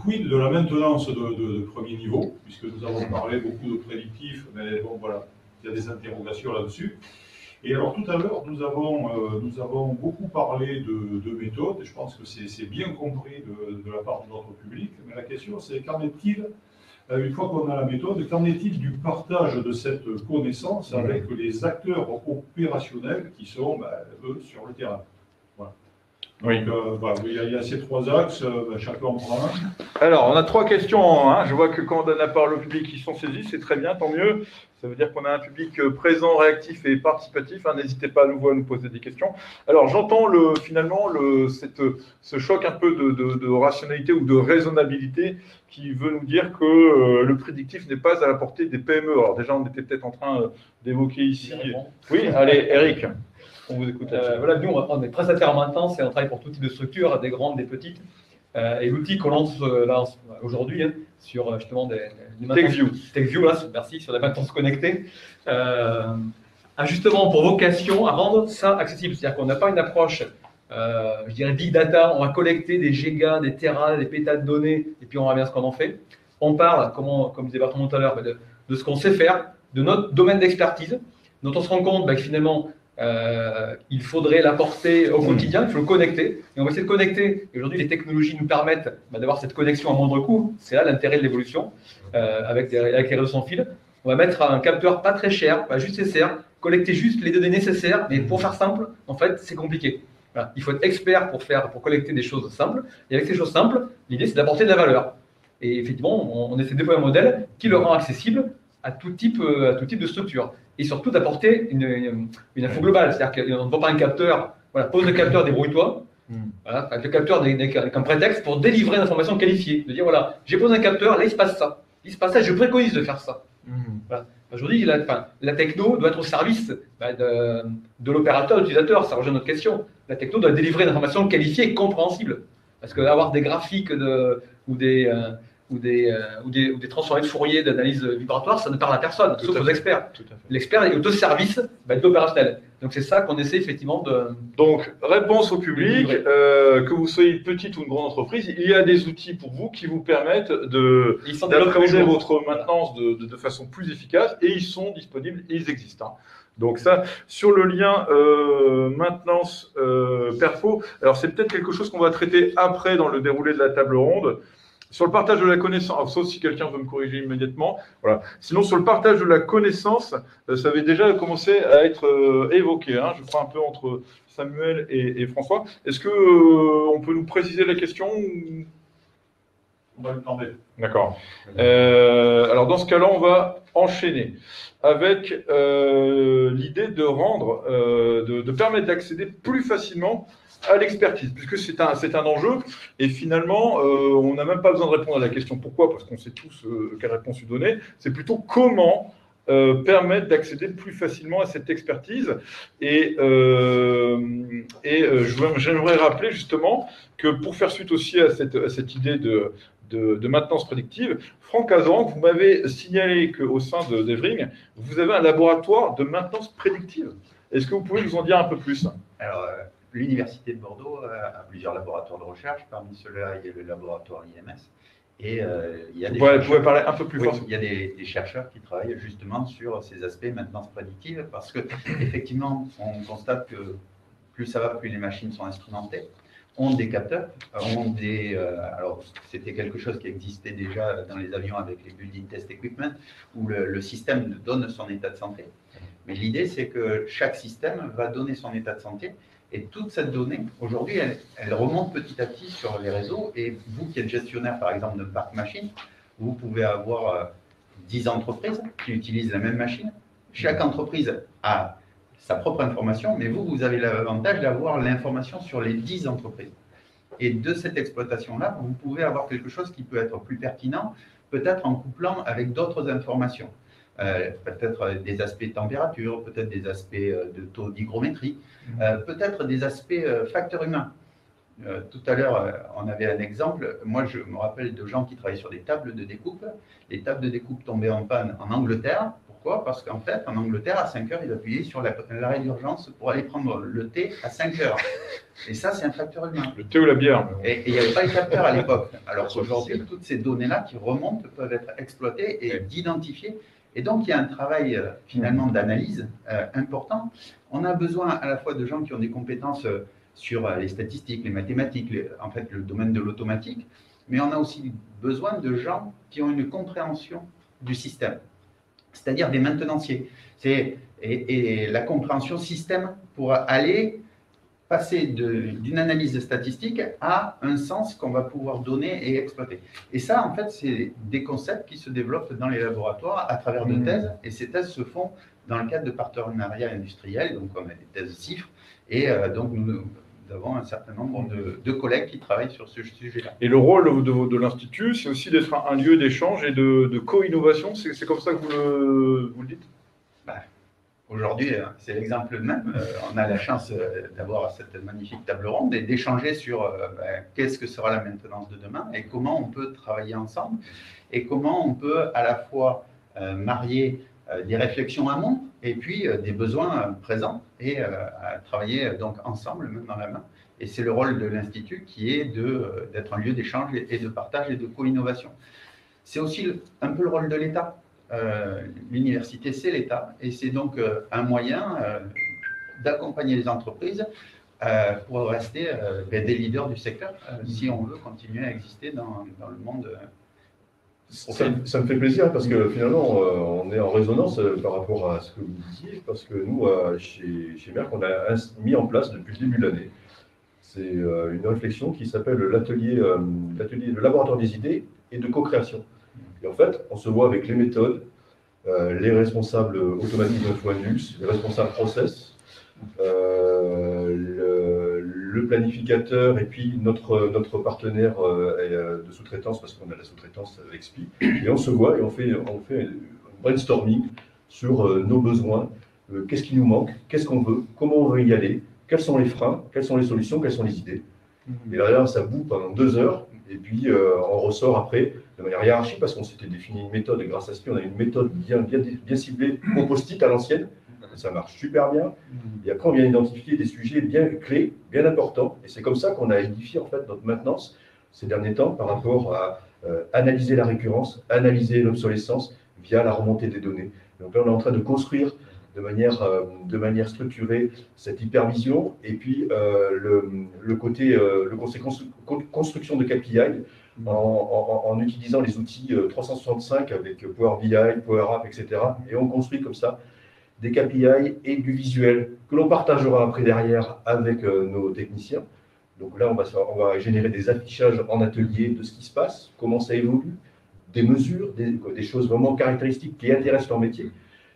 Quid de la maintenance de premier niveau, puisque nous avons parlé beaucoup de prédictifs, mais bon, voilà. Il y a des interrogations là-dessus. Et alors, tout à l'heure, nous avons beaucoup parlé de méthode, et je pense que c'est bien compris de la part de notre public. Mais la question, c'est qu'en est-il, une fois qu'on a la méthode, qu'en est-il du partage de cette connaissance avec les acteurs opérationnels qui sont, eux, sur le terrain? Voilà. Oui. Donc, voilà, il y a ces trois axes, chacun en prend un. Alors, on a trois questions en un. Je vois que quand on donne la parole au public, ils sont saisis, c'est très bien, tant mieux. Ça veut dire qu'on a un public présent, réactif et participatif. N'hésitez pas à nouveau à nous poser des questions. Alors, j'entends finalement ce choc un peu de rationalité ou de raisonnabilité qui veut nous dire que le prédictif n'est pas à la portée des PME. Alors déjà, on était peut-être en train d'évoquer ici. Oui, allez, Eric, on vous écoute. Voilà, nous, on est prestataire en maintenance et on travaille pour tout type de structures, des grandes, des petites. Et l'outil qu'on lance là aujourd'hui sur justement des TechView, là, merci, sur la maintenance connectée, a justement pour vocation à rendre ça accessible. C'est-à-dire qu'on n'a pas une approche, je dirais, big data, on va collecter des gigas, des terras, des pétas de données, et puis on verra bien ce qu'on en fait. On parle, comme disait Bertrand tout à l'heure, de ce qu'on sait faire, de notre domaine d'expertise, dont on se rend compte que finalement, il faudrait l'apporter au quotidien, il faut le connecter. Et on va essayer de connecter. Et aujourd'hui, les technologies nous permettent d'avoir cette connexion à moindre coût. C'est là l'intérêt de l'évolution, avec les réseaux sans fil. On va mettre un capteur pas très cher, juste nécessaire, collecter juste les données nécessaires. Mais pour faire simple, en fait, c'est compliqué. Voilà. Il faut être expert pour collecter des choses simples. Et avec ces choses simples, l'idée, c'est d'apporter de la valeur. Et effectivement, on essaie de déployer un modèle qui le rend accessible à tout type de structure. Et surtout d'apporter une info globale. C'est-à-dire qu'on ne voit pas un capteur, voilà, pose le capteur, débrouille-toi. Voilà, avec le capteur comme prétexte pour délivrer une information qualifiée. De dire, voilà, j'ai posé un capteur, là il se passe ça. Il se passe ça, je préconise de faire ça. Voilà. Aujourd'hui, la techno doit être au service de l'opérateur, de l'utilisateur. Ça rejoint notre question. La techno doit délivrer une information qualifiée et compréhensible. Parce qu'avoir des graphiques ou des transformés de Fourier d'analyse vibratoire, ça ne parle à personne, sauf aux experts. L'expert est au service de l'opérationnel. Donc c'est ça qu'on essaie effectivement de... Donc, réponse au public, que vous soyez une petite ou une grande entreprise, il y a des outils pour vous qui vous permettent d'appréhender votre maintenance de façon plus efficace, et ils sont disponibles et ils existent. Donc ça, sur le lien maintenance perfo, alors c'est peut-être quelque chose qu'on va traiter après dans le déroulé de la table ronde. Sur le partage de la connaissance, sauf si quelqu'un veut me corriger immédiatement, voilà. Sinon, sur le partage de la connaissance, ça avait déjà commencé à être évoqué, je crois un peu entre Samuel et François. Est-ce qu'on peut nous préciser la question On va le demander. D'accord. Alors, dans ce cas-là, on va enchaîner avec l'idée de rendre, de permettre d'accéder plus facilement à l'expertise, puisque c'est un enjeu, et finalement, on n'a même pas besoin de répondre à la question pourquoi, parce qu'on sait tous quelle réponse lui donner, c'est plutôt comment permettent d'accéder plus facilement à cette expertise. Et j'aimerais rappeler justement que pour faire suite aussi à cette idée de maintenance prédictive, Franck Azaran, vous m'avez signalé qu'au sein d'Evring, vous avez un laboratoire de maintenance prédictive. Est-ce que vous pouvez nous en dire un peu plus? Alors, l'Université de Bordeaux a plusieurs laboratoires de recherche. Parmi ceux-là, il y a le laboratoire IMS. Et il y a vous pouvez parler un peu plus fort. il y a des chercheurs qui travaillent justement sur ces aspects maintenance prédictive parce que effectivement, on constate que plus ça va, plus les machines sont instrumentées, ont des capteurs, alors c'était quelque chose qui existait déjà dans les avions avec les building test equipment où le système donne son état de santé. Mais l'idée, c'est que chaque système va donner son état de santé. Et toute cette donnée, aujourd'hui, elle remonte petit à petit sur les réseaux. Et vous qui êtes gestionnaire, par exemple, de parc machine, vous pouvez avoir 10 entreprises qui utilisent la même machine. Chaque entreprise a sa propre information, mais vous avez l'avantage d'avoir l'information sur les 10 entreprises. Et de cette exploitation-là, vous pouvez avoir quelque chose qui peut être plus pertinent, peut-être en couplant avec d'autres informations. Peut-être des aspects température, peut-être des aspects de taux d'hygrométrie, peut-être des aspects facteurs humains. Tout à l'heure, on avait un exemple. Moi, je me rappelle de gens qui travaillaient sur des tables de découpe. Les tables de découpe tombaient en panne en Angleterre. Pourquoi? Parce qu'en fait, en Angleterre, à 5 heures, ils appuyaient sur l'arrêt d'urgence pour aller prendre le thé à 5 heures. Et ça, c'est un facteur humain. Le thé ou la bière. Et il n'y avait pas de capteurs à l'époque. Alors qu'aujourd'hui, toutes ces données-là qui remontent peuvent être exploitées et d'identifier. Et donc, il y a un travail finalement d'analyse important. On a besoin à la fois de gens qui ont des compétences sur les statistiques, les mathématiques, en fait le domaine de l'automatique, mais on a aussi besoin de gens qui ont une compréhension du système, c'est-à-dire des maintenanciers. Et la compréhension système pour aller passer d'une analyse statistique à un sens qu'on va pouvoir donner et exploiter. Et ça, en fait, c'est des concepts qui se développent dans les laboratoires à travers de thèses, et ces thèses se font dans le cadre de partenariats industriels, donc on a des thèses CIFRE, et donc nous avons un certain nombre de collègues qui travaillent sur ce sujet-là. Et le rôle de l'Institut, c'est aussi d'être un lieu d'échange et de co-innovation, c'est comme ça que vous le dites? Aujourd'hui, c'est l'exemple même. On a la chance d'avoir cette magnifique table ronde et d'échanger sur qu'est-ce que sera la maintenance de demain et comment on peut travailler ensemble et comment on peut à la fois marier des réflexions amont et puis des besoins présents et travailler donc ensemble, main dans la main. Et c'est le rôle de l'Institut qui est d'être un lieu d'échange et de partage et de co-innovation. C'est aussi un peu le rôle de l'État. L'université, c'est l'État, et c'est donc un moyen d'accompagner les entreprises pour rester des leaders du secteur, si on veut continuer à exister dans le monde. Ça me fait plaisir parce que finalement, on est en résonance par rapport à ce que vous disiez, parce que nous, chez Merck, on a mis en place depuis le début de l'année, c'est une réflexion qui s'appelle le laboratoire des idées et de co-création. Et en fait, on se voit avec les méthodes, les responsables automatiques de Linux, les responsables process, le planificateur et puis notre partenaire de sous-traitance, parce qu'on a la sous-traitance avec SPI, et on se voit et on fait un brainstorming sur nos besoins, qu'est-ce qui nous manque, qu'est-ce qu'on veut, comment on veut y aller, quels sont les freins, quelles sont les solutions, quelles sont les idées. Et derrière, ça bout pendant 2 heures, et puis on ressort après de manière hiérarchique, parce qu'on s'était défini une méthode, et grâce à SPI, on a une méthode bien ciblée au post-it à l'ancienne, ça marche super bien, et après on vient identifier des sujets bien clés, bien importants, et c'est comme ça qu'on a édifié en fait notre maintenance ces derniers temps par rapport à analyser la récurrence, analyser l'obsolescence via la remontée des données. Donc là on est en train de construire de manière structurée cette hypervision, et puis le côté construction de KPI en utilisant les outils 365 avec Power BI, Power App, etc. Et on construit comme ça des KPI et du visuel que l'on partagera après derrière avec nos techniciens. Donc là, on va générer des affichages en atelier de ce qui se passe, comment ça évolue, des mesures, des choses vraiment caractéristiques qui intéressent leur métier.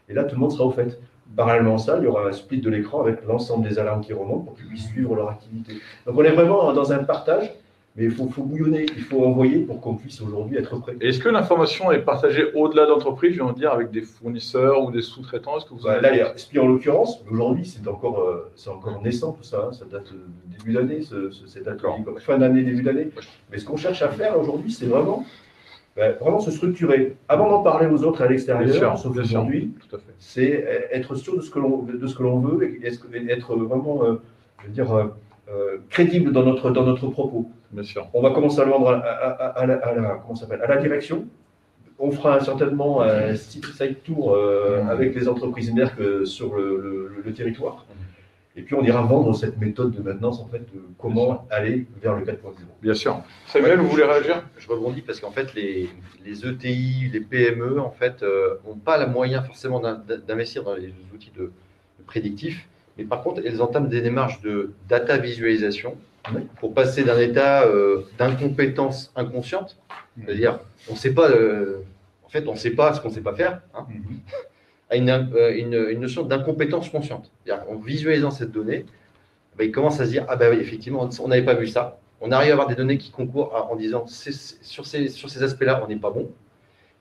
Et là, tout le monde sera au fait. Parallèlement à ça, il y aura un split de l'écran avec l'ensemble des alarmes qui remontent pour qu'ils puissent suivre leur activité. Donc on est vraiment dans un partage Mais il faut bouillonner, il faut envoyer pour qu'on puisse aujourd'hui être prêt. Et est-ce que l'information est partagée au-delà d'entreprise, je veux dire, avec des fournisseurs ou des sous-traitants? Est-ce que vous Là, il y a SPI en l'occurrence, mais aujourd'hui, c'est encore naissant tout ça. Hein. Ça date de début d'année, cet atelier, fin d'année, début d'année. Mais ce qu'on cherche à faire aujourd'hui, c'est vraiment se structurer. Avant d'en parler aux autres à l'extérieur, sauf aujourd'hui, c'est être sûr de ce que l'on veut et être vraiment, je veux dire, crédible dans notre propos. Bien sûr. On va commencer à le vendre à la direction. On fera certainement un site tour avec les entreprises Merck sur le territoire. Et puis on ira vendre cette méthode de maintenance, en fait, de comment aller vers le 4.0. Bien sûr. Samuel, vous voulez réagir? Je rebondis parce qu'en fait, les ETI, les PME, en fait, n'ont pas le moyen forcément d'investir dans les outils de prédictif. Mais par contre, elles entament des démarches de data visualisation pour passer d'un état d'incompétence inconsciente, c'est-à-dire on ne sait pas, en fait, on ne sait pas ce qu'on ne sait pas faire, hein, à une notion d'incompétence consciente. C'est-à-dire en visualisant cette donnée, ils commencent à se dire ah ben oui, effectivement, on n'avait pas vu ça. On arrive à avoir des données qui concourent en disant sur ces aspects-là, on n'est pas bon.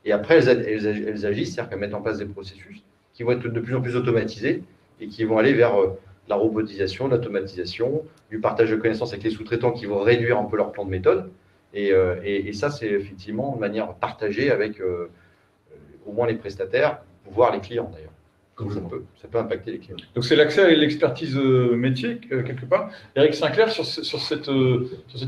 Et après, elles agissent, c'est-à-dire qu'elles mettent en place des processus qui vont être de plus en plus automatisés et qui vont aller vers la robotisation, l'automatisation, du partage de connaissances avec les sous-traitants qui vont réduire un peu leur plan de méthode. Et ça, c'est effectivement de manière partagée avec au moins les prestataires, voire les clients d'ailleurs. Comme ça peut impacter les clients. Donc c'est l'accès à l'expertise métier, quelque part. Éric Sinclair, sur cette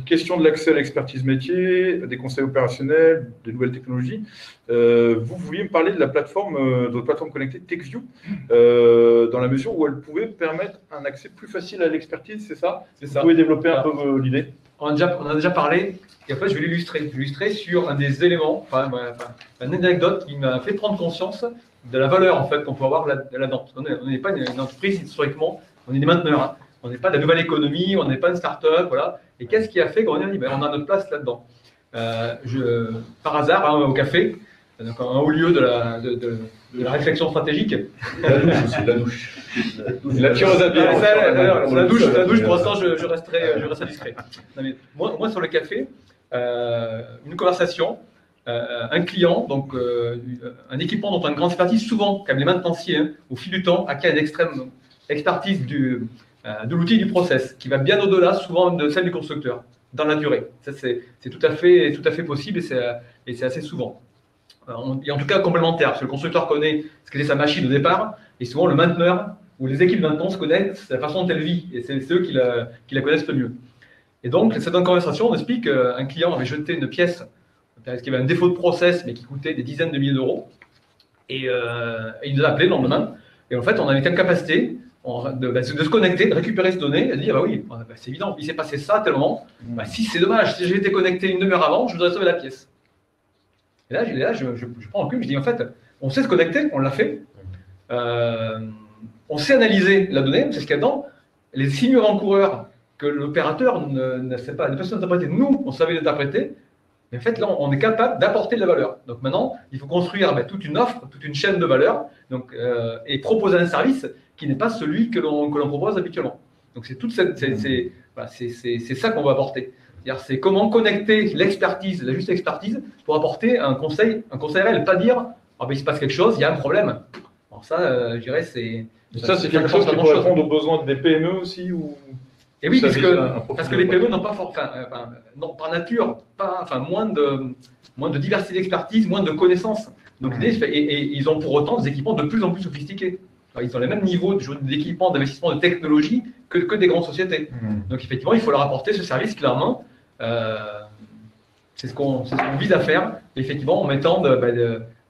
question de l'accès à l'expertise métier, des conseils opérationnels, des nouvelles technologies, vous vouliez me parler de la plateforme, de votre plateforme connectée TechView, dans la mesure où elle pouvait permettre un accès plus facile à l'expertise, c'est ça? C'est ça. Vous pouvez développer un peu l'idée? On a déjà parlé, et en fait, je vais l'illustrer sur un des éléments, une anecdote qui m'a fait prendre conscience de la valeur en fait qu'on peut avoir là-dedans. On n'est pas une entreprise historiquement, on est des mainteneurs. Hein. On n'est pas de la nouvelle économie, on n'est pas une start-up, voilà. Et qu'est-ce qui a fait qu'on a dit on a notre place là-dedans. Par hasard, hein, au café, donc un haut lieu de la réflexion stratégique. La douche. La tireuse à bière. La douche, pour l'instant, je resterai discret. Non, mais moi, sur le café, une conversation. Un client, donc un équipement dont on a une grande expertise, souvent, comme les maintenanciers, hein, au fil du temps, acquiert une extrême expertise de l'outil et du process, qui va bien au-delà, souvent, de celle du constructeur, dans la durée. Ça, c'est tout à fait possible et c'est assez souvent. Et en tout cas, complémentaire, parce que le constructeur connaît ce qu'était sa machine au départ, et souvent, le mainteneur ou les équipes de maintenance connaissent la façon dont elle vit, et c'est eux qui la connaissent le mieux. Et donc, cette conversation, on explique qu'un client avait jeté une pièce parce qu'il y avait un défaut de process, mais qui coûtait des dizaines de milliers d'euros. Et il nous a appelé le lendemain. Et en fait, on avait telle capacité de se connecter, de récupérer ces données, et de dire, bah oui, c'est évident, il s'est passé ça à tel moment. Si c'est dommage, si j'ai été connecté une demi-heure avant, je voudrais sauver la pièce. Et là, je prends un recul, je dis, en fait, on sait se connecter, on l'a fait. On sait analyser la donnée, c'est ce qu'il y a dedans. Les signaux avant-coureurs que l'opérateur ne sait pas interpréter, nous, on savait les interpréter. Mais en fait, là, on est capable d'apporter de la valeur. Donc maintenant, il faut construire toute une offre, toute une chaîne de valeur, et proposer un service qui n'est pas celui que l'on propose habituellement. Donc c'est ça qu'on va apporter. C'est comment connecter l'expertise, la juste expertise, pour apporter un conseil réel, pas dire il se passe quelque chose, il y a un problème. Alors ça, je dirais, c'est quelque chose qui peut répondre aux besoins des PME aussi ou... Et oui, parce que les PME n'ont pas par nature, moins de diversité d'expertise, moins de connaissances. Donc, et ils ont pour autant des équipements de plus en plus sophistiqués. Ils ont les mêmes niveaux d'équipement, d'investissement, de technologie que des grandes sociétés. Donc, effectivement, il faut leur apporter ce service clairement. C'est ce qu'on vise à faire, effectivement, en mettant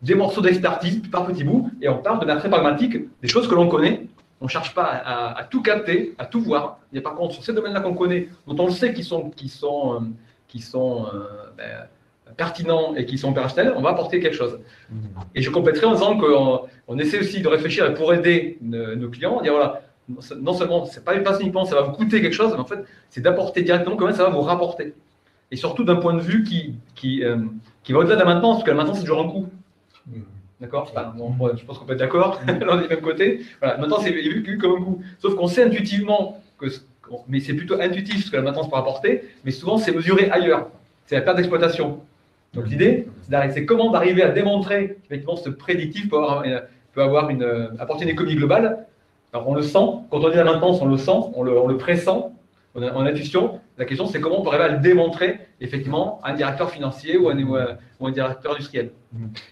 des morceaux d'expertise par petits bouts, et on parle de manière très pragmatique, des choses que l'on connaît. On ne cherche pas à tout capter, à tout voir. Et par contre, sur ces domaines-là qu'on connaît, dont on le sait qui sont pertinents et qui sont opérationnels, on va apporter quelque chose. Et je compléterai en disant qu'on essaie aussi de réfléchir pour aider nos clients, dire voilà, non seulement, c'est pas uniquement ça va vous coûter quelque chose, mais en fait, c'est d'apporter directement comment ça va vous rapporter. Et surtout d'un point de vue qui va au-delà de la maintenance, parce que la maintenance, c'est toujours un coût. D'accord, je pense qu'on peut être d'accord, là on est du même côté. Voilà, maintenant c'est vu comme un coup. Sauf qu'on sait intuitivement que mais c'est plutôt intuitif ce que la maintenance peut apporter, mais souvent c'est mesuré ailleurs. C'est la perte d'exploitation. Donc l'idée, c'est comment d'arriver à démontrer qu'effectivement ce prédictif peut apporter une économie globale. Alors on le sent, quand on dit la maintenance, on le sent, on le pressent, on a intuition. La question c'est comment on peut arriver à le démontrer effectivement à un directeur financier ou un directeur industriel.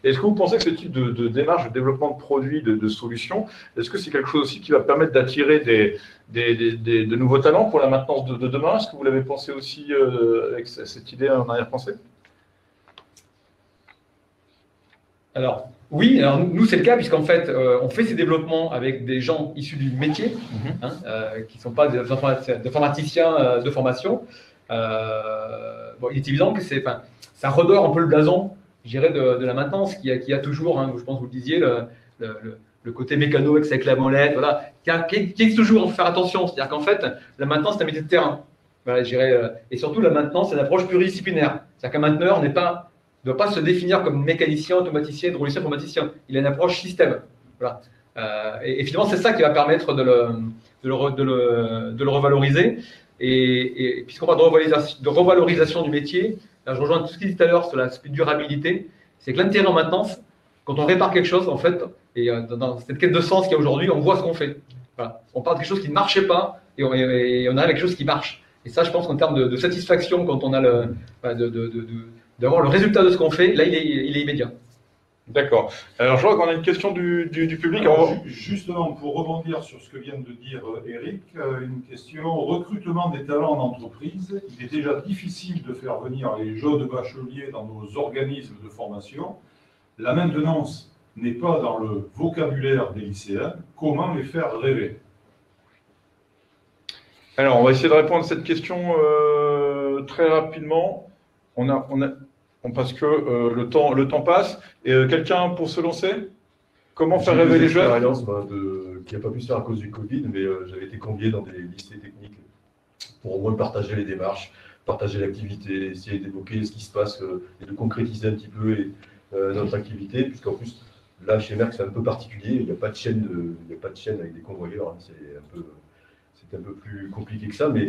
Est-ce que vous pensez que ce type de démarche de développement de produits, de solutions, est-ce que c'est quelque chose aussi qui va permettre d'attirer de nouveaux talents pour la maintenance de demain? Est-ce que vous l'avez pensé aussi avec cette idée en arrière-pensée? Alors, oui, alors nous c'est le cas, puisqu'en fait, on fait ces développements avec des gens issus du métier, qui ne sont pas des informaticiens de formation. Bon, il est évident que ça redore un peu le blason, je dirais, de la maintenance, qui a toujours, je pense que vous le disiez, le côté mécano avec la molette, voilà, qui est toujours faire attention. C'est-à-dire qu'en fait, la maintenance, c'est un métier de terrain. Voilà, je dirais, et surtout, la maintenance, c'est une approche pluridisciplinaire. C'est-à-dire qu'un mainteneur ne doit pas se définir comme mécanicien, automaticien, hydraulicien, informaticien. Il a une approche système. Voilà. Et finalement, c'est ça qui va permettre de le revaloriser. Et puisqu'on parle de revalorisation du métier, là, je rejoins tout ce qu'il dit tout à l'heure sur l'aspect durabilité. C'est que l'intérêt en maintenance, quand on répare quelque chose, en fait, et dans cette quête de sens qu'il y a aujourd'hui, on voit ce qu'on fait. Voilà. On part de quelque chose qui ne marchait pas et on arrive à quelque chose qui marche. Et ça, je pense qu'en termes de satisfaction, quand on a d'avoir le résultat de ce qu'on fait, là, il est immédiat. D'accord. Alors, je vois qu'on a une question du public. Alors, justement, pour rebondir sur ce que vient de dire Eric, une question. Recrutement des talents en entreprise. Il est déjà difficile de faire venir les jeunes bacheliers dans nos organismes de formation. La maintenance n'est pas dans le vocabulaire des lycéens. Comment les faire rêver? Alors, on va essayer de répondre à cette question très rapidement. Parce que le temps passe. Et quelqu'un pour se lancer? Comment faire rêver les jeunes? J'ai une expérience qui n'a pas pu se faire à cause du Covid, mais j'avais été convié dans des lycées techniques pour au moins partager les démarches, partager l'activité, essayer d'évoquer ce qui se passe et de concrétiser un petit peu notre activité, puisqu'en plus, là, chez Merck, c'est un peu particulier. Il n'y a pas de chaîne avec des convoyeurs. Hein. C'est un peu plus compliqué que ça, mais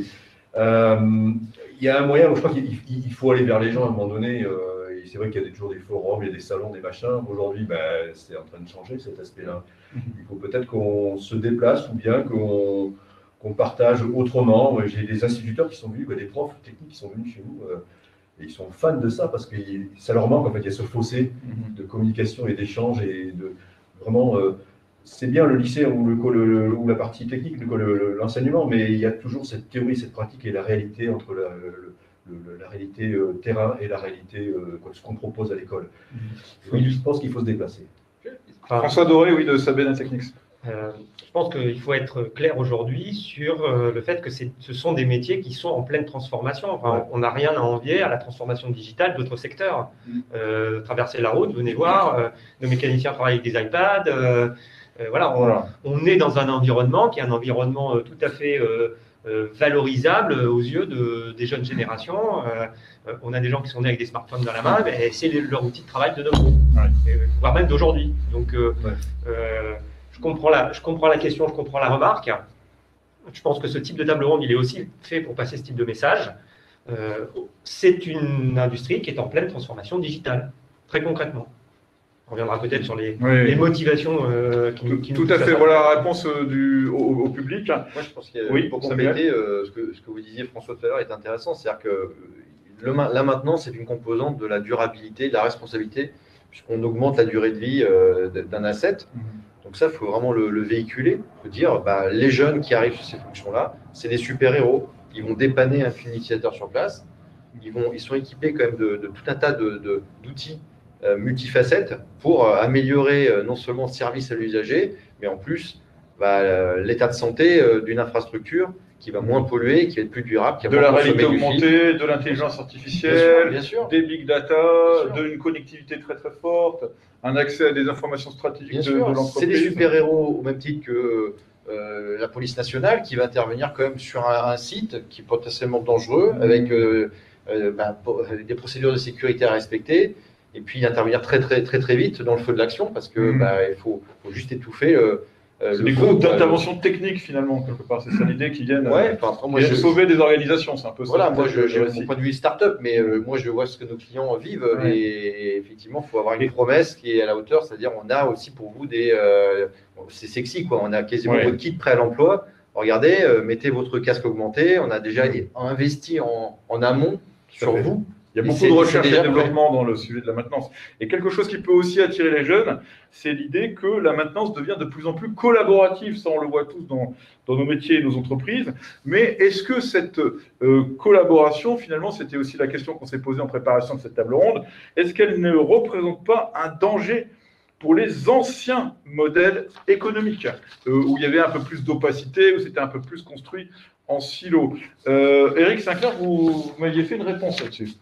il y a un moyen, je crois qu'il faut aller vers les gens à un moment donné. Et c'est vrai qu'il y a toujours des forums, il y a des salons, des machins. Aujourd'hui, c'est en train de changer cet aspect-là. Il faut peut-être qu'on se déplace ou bien qu'on partage autrement. J'ai des instituteurs qui sont venus, des profs techniques qui sont venus chez nous. Et ils sont fans de ça parce que ça leur manque. En fait, il y a ce fossé de communication et d'échange et de vraiment. C'est bien le lycée ou la partie technique, l'enseignement, mais il y a toujours cette théorie, cette pratique et la réalité entre la réalité terrain et la réalité, ce qu'on propose à l'école. Je pense qu'il faut se déplacer. François Doré, oui, de Sabena Technics. Je pense qu'il faut être clair aujourd'hui sur le fait que ce sont des métiers qui sont en pleine transformation. Enfin, on n'a rien à envier à la transformation digitale d'autres secteurs. Traverser la route, venez voir, nos mécaniciens travaillent avec des iPads. On est dans un environnement qui est un environnement tout à fait valorisable aux yeux des jeunes générations. On a des gens qui sont nés avec des smartphones dans la main, et c'est leur outil de travail de demain, voire même d'aujourd'hui. Donc, je comprends la question, je comprends la remarque. Je pense que ce type de table ronde, il est aussi fait pour passer ce type de message. C'est une industrie qui est en pleine transformation digitale, très concrètement. On reviendra peut-être sur les motivations qui nous tout à fait. Voilà la réponse au public. Moi, je pense qu'il y a, pour compléter, ce que vous disiez, François, tout à l'heure, est intéressant. C'est-à-dire que là, maintenant, c'est une composante de la durabilité, de la responsabilité, puisqu'on augmente la durée de vie d'un asset. Donc ça, il faut vraiment le véhiculer. Il faut dire, les jeunes qui arrivent sur ces fonctions-là, c'est des super-héros. Ils vont dépanner un utilisateur sur place. Ils sont équipés quand même de tout un tas d'outils multifacettes pour améliorer non seulement le service à l'usager, mais en plus l'état de santé d'une infrastructure qui va moins polluer, qui va être plus durable. Qui va de la réalité augmentée, de l'intelligence artificielle, bien sûr. Des big data, d'une connectivité très très forte, un accès à des informations stratégiques de l'entreprise. C'est des super-héros au même titre que la police nationale qui va intervenir quand même sur un site qui est potentiellement dangereux, avec des procédures de sécurité à respecter. Et puis intervenir très vite dans le feu de l'action parce que il faut juste étouffer C'est des groupes d'intervention technique finalement, quelque part. C'est ça l'idée qui viennent, Ouais, enfin, moi, sauver des organisations. C'est un peu ça. Voilà, moi j'ai mon point de vue start-up, mais moi je vois ce que nos clients vivent et effectivement, il faut avoir une promesse qui est à la hauteur, c'est-à-dire on a aussi pour vous c'est sexy quoi, on a quasiment votre kit prêt à l'emploi. Regardez, mettez votre casque augmenté, on a déjà investi en amont sur vous. Il y a beaucoup de recherche et de développement dans le sujet de la maintenance. Et quelque chose qui peut aussi attirer les jeunes, c'est l'idée que la maintenance devient de plus en plus collaborative. Ça, on le voit tous dans nos métiers et nos entreprises. Mais est-ce que cette collaboration, finalement, c'était aussi la question qu'on s'est posée en préparation de cette table ronde, est-ce qu'elle ne représente pas un danger pour les anciens modèles économiques, où il y avait un peu plus d'opacité, où c'était un peu plus construit en silo? Éric Sinclair, vous m'aviez fait une réponse là-dessus.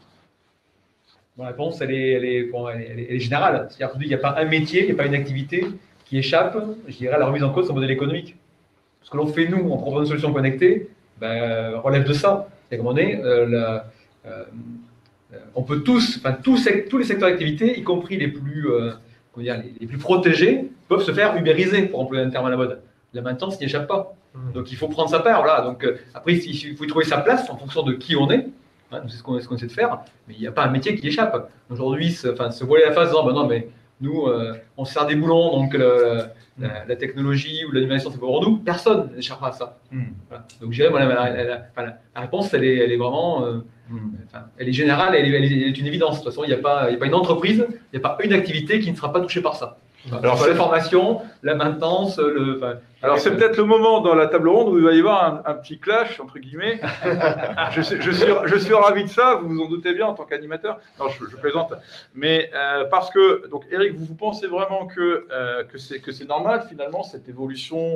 Mon réponse, elle est générale. C'est-à-dire qu'il n'y a pas un métier, il n'y a pas une activité qui échappe, je dirais, à la remise en cause de son modèle économique. Ce que l'on fait, nous, en proposant une solution connectée, relève de ça. C'est-à-dire qu'à un moment donné, on peut tous les secteurs d'activité, y compris les plus protégés, peuvent se faire ubériser, pour employer un terme à la mode. La maintenance n'y échappe pas. Donc, il faut prendre sa part. Voilà. Donc, après, il faut y trouver sa place en fonction de qui on est. C'est ce qu'on essaie de faire, mais il n'y a pas un métier qui échappe. Aujourd'hui, se voiler la face en disant non, mais nous, on se sert des boulons, donc la technologie ou l'innovation, c'est pour nous. Personne n'échappera à ça. Voilà. Donc, je dirais, la réponse, elle est vraiment elle est générale, elle est une évidence. De toute façon, il n'y a pas une entreprise, il n'y a pas une activité qui ne sera pas touchée par ça. Alors, la formation, la maintenance, alors, c'est peut-être le moment dans la table ronde où il va y avoir un petit clash, entre guillemets. Je suis ravi de ça, vous vous en doutez bien en tant qu'animateur. Non, je plaisante. Mais parce que, donc, Éric, vous pensez vraiment que c'est normal, finalement, cette évolution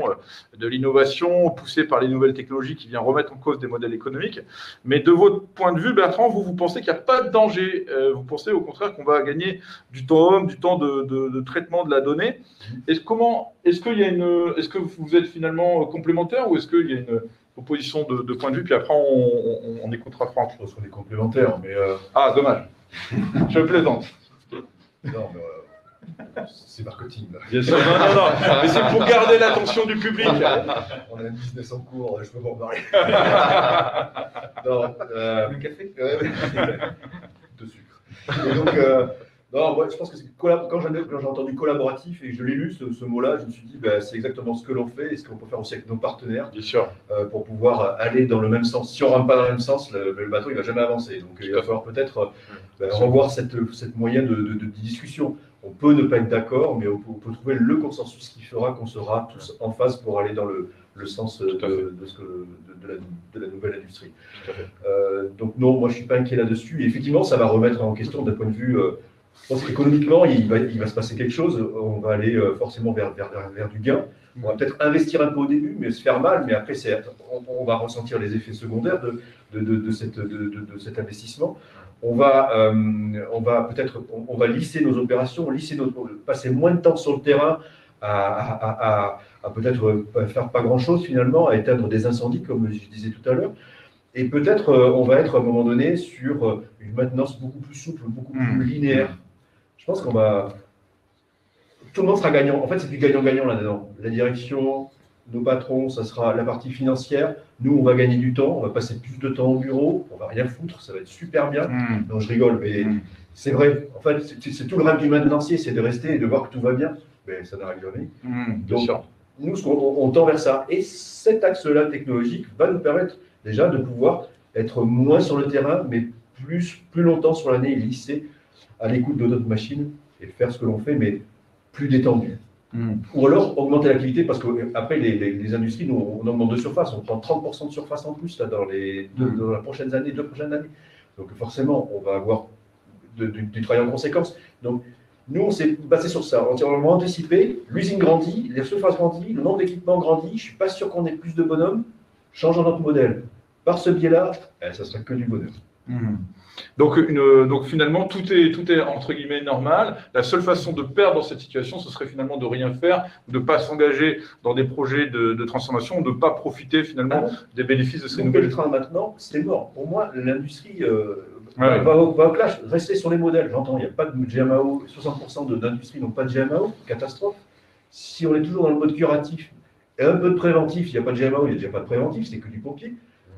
de l'innovation poussée par les nouvelles technologies qui vient remettre en cause des modèles économiques. Mais de votre point de vue, Bertrand, vous pensez qu'il n'y a pas de danger. Vous pensez au contraire qu'on va gagner du temps de traitement de la donnée. Est-ce que vous êtes finalement complémentaires ou est-ce qu'il y a une opposition de point de vue? Puis après, on écoutera Franck. Je pense qu'on est complémentaires, mais... Ah, dommage. Je plaisante. Non, mais c'est marketing. Là. Bien sûr, non. Mais c'est pour garder l'attention du public. On a un business en cours, je peux pas en parler. Non, le café de sucre. Et donc, non, moi, je pense que quand j'ai entendu collaboratif et je l'ai lu ce mot-là, je me suis dit c'est exactement ce que l'on fait et ce qu'on peut faire aussi avec nos partenaires. Bien sûr. Pour pouvoir aller dans le même sens. Si on ne rentre pas dans le même sens, le bateau il va jamais avancer. Donc il va falloir peut-être revoir cette moyenne de discussion. On peut ne pas être d'accord, mais on peut trouver le consensus qui fera qu'on sera tous en phase pour aller dans le sens de la nouvelle industrie. Donc non, moi je ne suis pas inquiet là-dessus. Et effectivement, ça va remettre en question d'un point de vue... je pense qu'économiquement, il va se passer quelque chose. On va aller forcément vers du gain. On va peut-être investir un peu au début, mais se faire mal. Mais après, on va ressentir les effets secondaires de cet investissement. On va lisser nos opérations, passer moins de temps sur le terrain à peut-être faire pas grand-chose finalement, à éteindre des incendies, comme je disais tout à l'heure. Et peut-être on va être à un moment donné sur une maintenance beaucoup plus souple, beaucoup plus linéaire. Je pense tout le monde sera gagnant. En fait, c'est du gagnant-gagnant là-dedans. La direction, nos patrons, ça sera la partie financière. Nous, on va gagner du temps, on va passer plus de temps au bureau, on va rien foutre, ça va être super bien. Non, je rigole, mais c'est vrai. En fait, c'est tout le rêve du maintenancier, c'est de rester et de voir que tout va bien. Mais ça n'arrive jamais. Bien sûr. Nous, on tend vers ça. Et cet axe-là technologique va nous permettre déjà de pouvoir être moins sur le terrain, mais plus longtemps sur l'année, lisser à l'écoute de notre machine et faire ce que l'on fait, mais plus détendu. Ou alors augmenter l'activité, parce qu'après, les industries, nous, on augmente de surface, on prend 30% de surface en plus là, dans les deux prochaines années. Donc forcément, on va avoir du travail en conséquence. Donc nous, on s'est basé sur ça. On a anticipé, l'usine grandit, les surfaces grandissent, le nombre d'équipements grandit, je ne suis pas sûr qu'on ait plus de bonhommes, changeons notre modèle. Par ce biais-là, ça sera que du bonheur. Donc finalement, tout est entre guillemets normal. La seule façon de perdre dans cette situation, ce serait finalement de rien faire, de ne pas s'engager dans des projets de transformation, de ne pas profiter finalement des bénéfices de ces nouvelles. Le train maintenant, c'est mort. Pour moi, l'industrie va au clash. Rester sur les modèles. J'entends, il n'y a pas de GMAO, 60% d'industrie n'ont pas de GMAO, catastrophe. Si on est toujours dans le mode curatif et un peu de préventif, il n'y a pas de GMAO, il n'y a déjà pas de préventif, c'est que du pompier,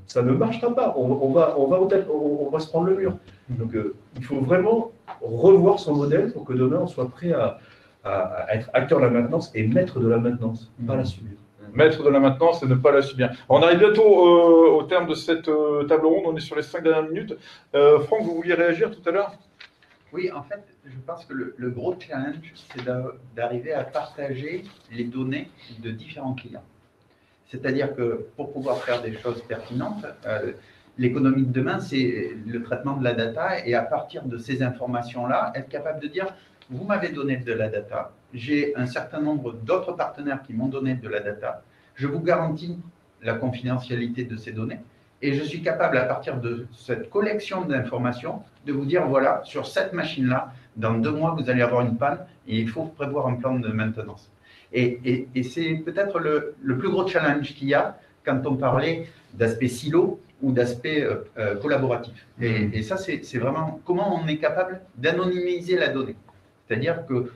ça ne marchera pas. On va se prendre le mur. Donc il faut vraiment revoir son modèle pour que demain on soit prêt à être acteur de la maintenance et maître de la maintenance, pas la subir. Maître de la maintenance et ne pas la subir. On arrive bientôt au terme de cette table ronde, on est sur les 5 dernières minutes. Franck, vous vouliez réagir tout à l'heure? Oui, en fait, je pense que le gros challenge, c'est d'arriver à partager les données de différents clients. C'est-à-dire que pour pouvoir faire des choses pertinentes, l'économie de demain, c'est le traitement de la data et à partir de ces informations-là, être capable de dire, vous m'avez donné de la data, j'ai un certain nombre d'autres partenaires qui m'ont donné de la data, je vous garantis la confidentialité de ces données et je suis capable, à partir de cette collection d'informations, de vous dire, voilà, sur cette machine-là, dans 2 mois, vous allez avoir une panne et il faut prévoir un plan de maintenance. Et c'est peut-être le plus gros challenge qu'il y a quand on parlait d'aspect silo ou d'aspect collaboratif. Et ça, c'est vraiment comment on est capable d'anonymiser la donnée. C'est-à-dire que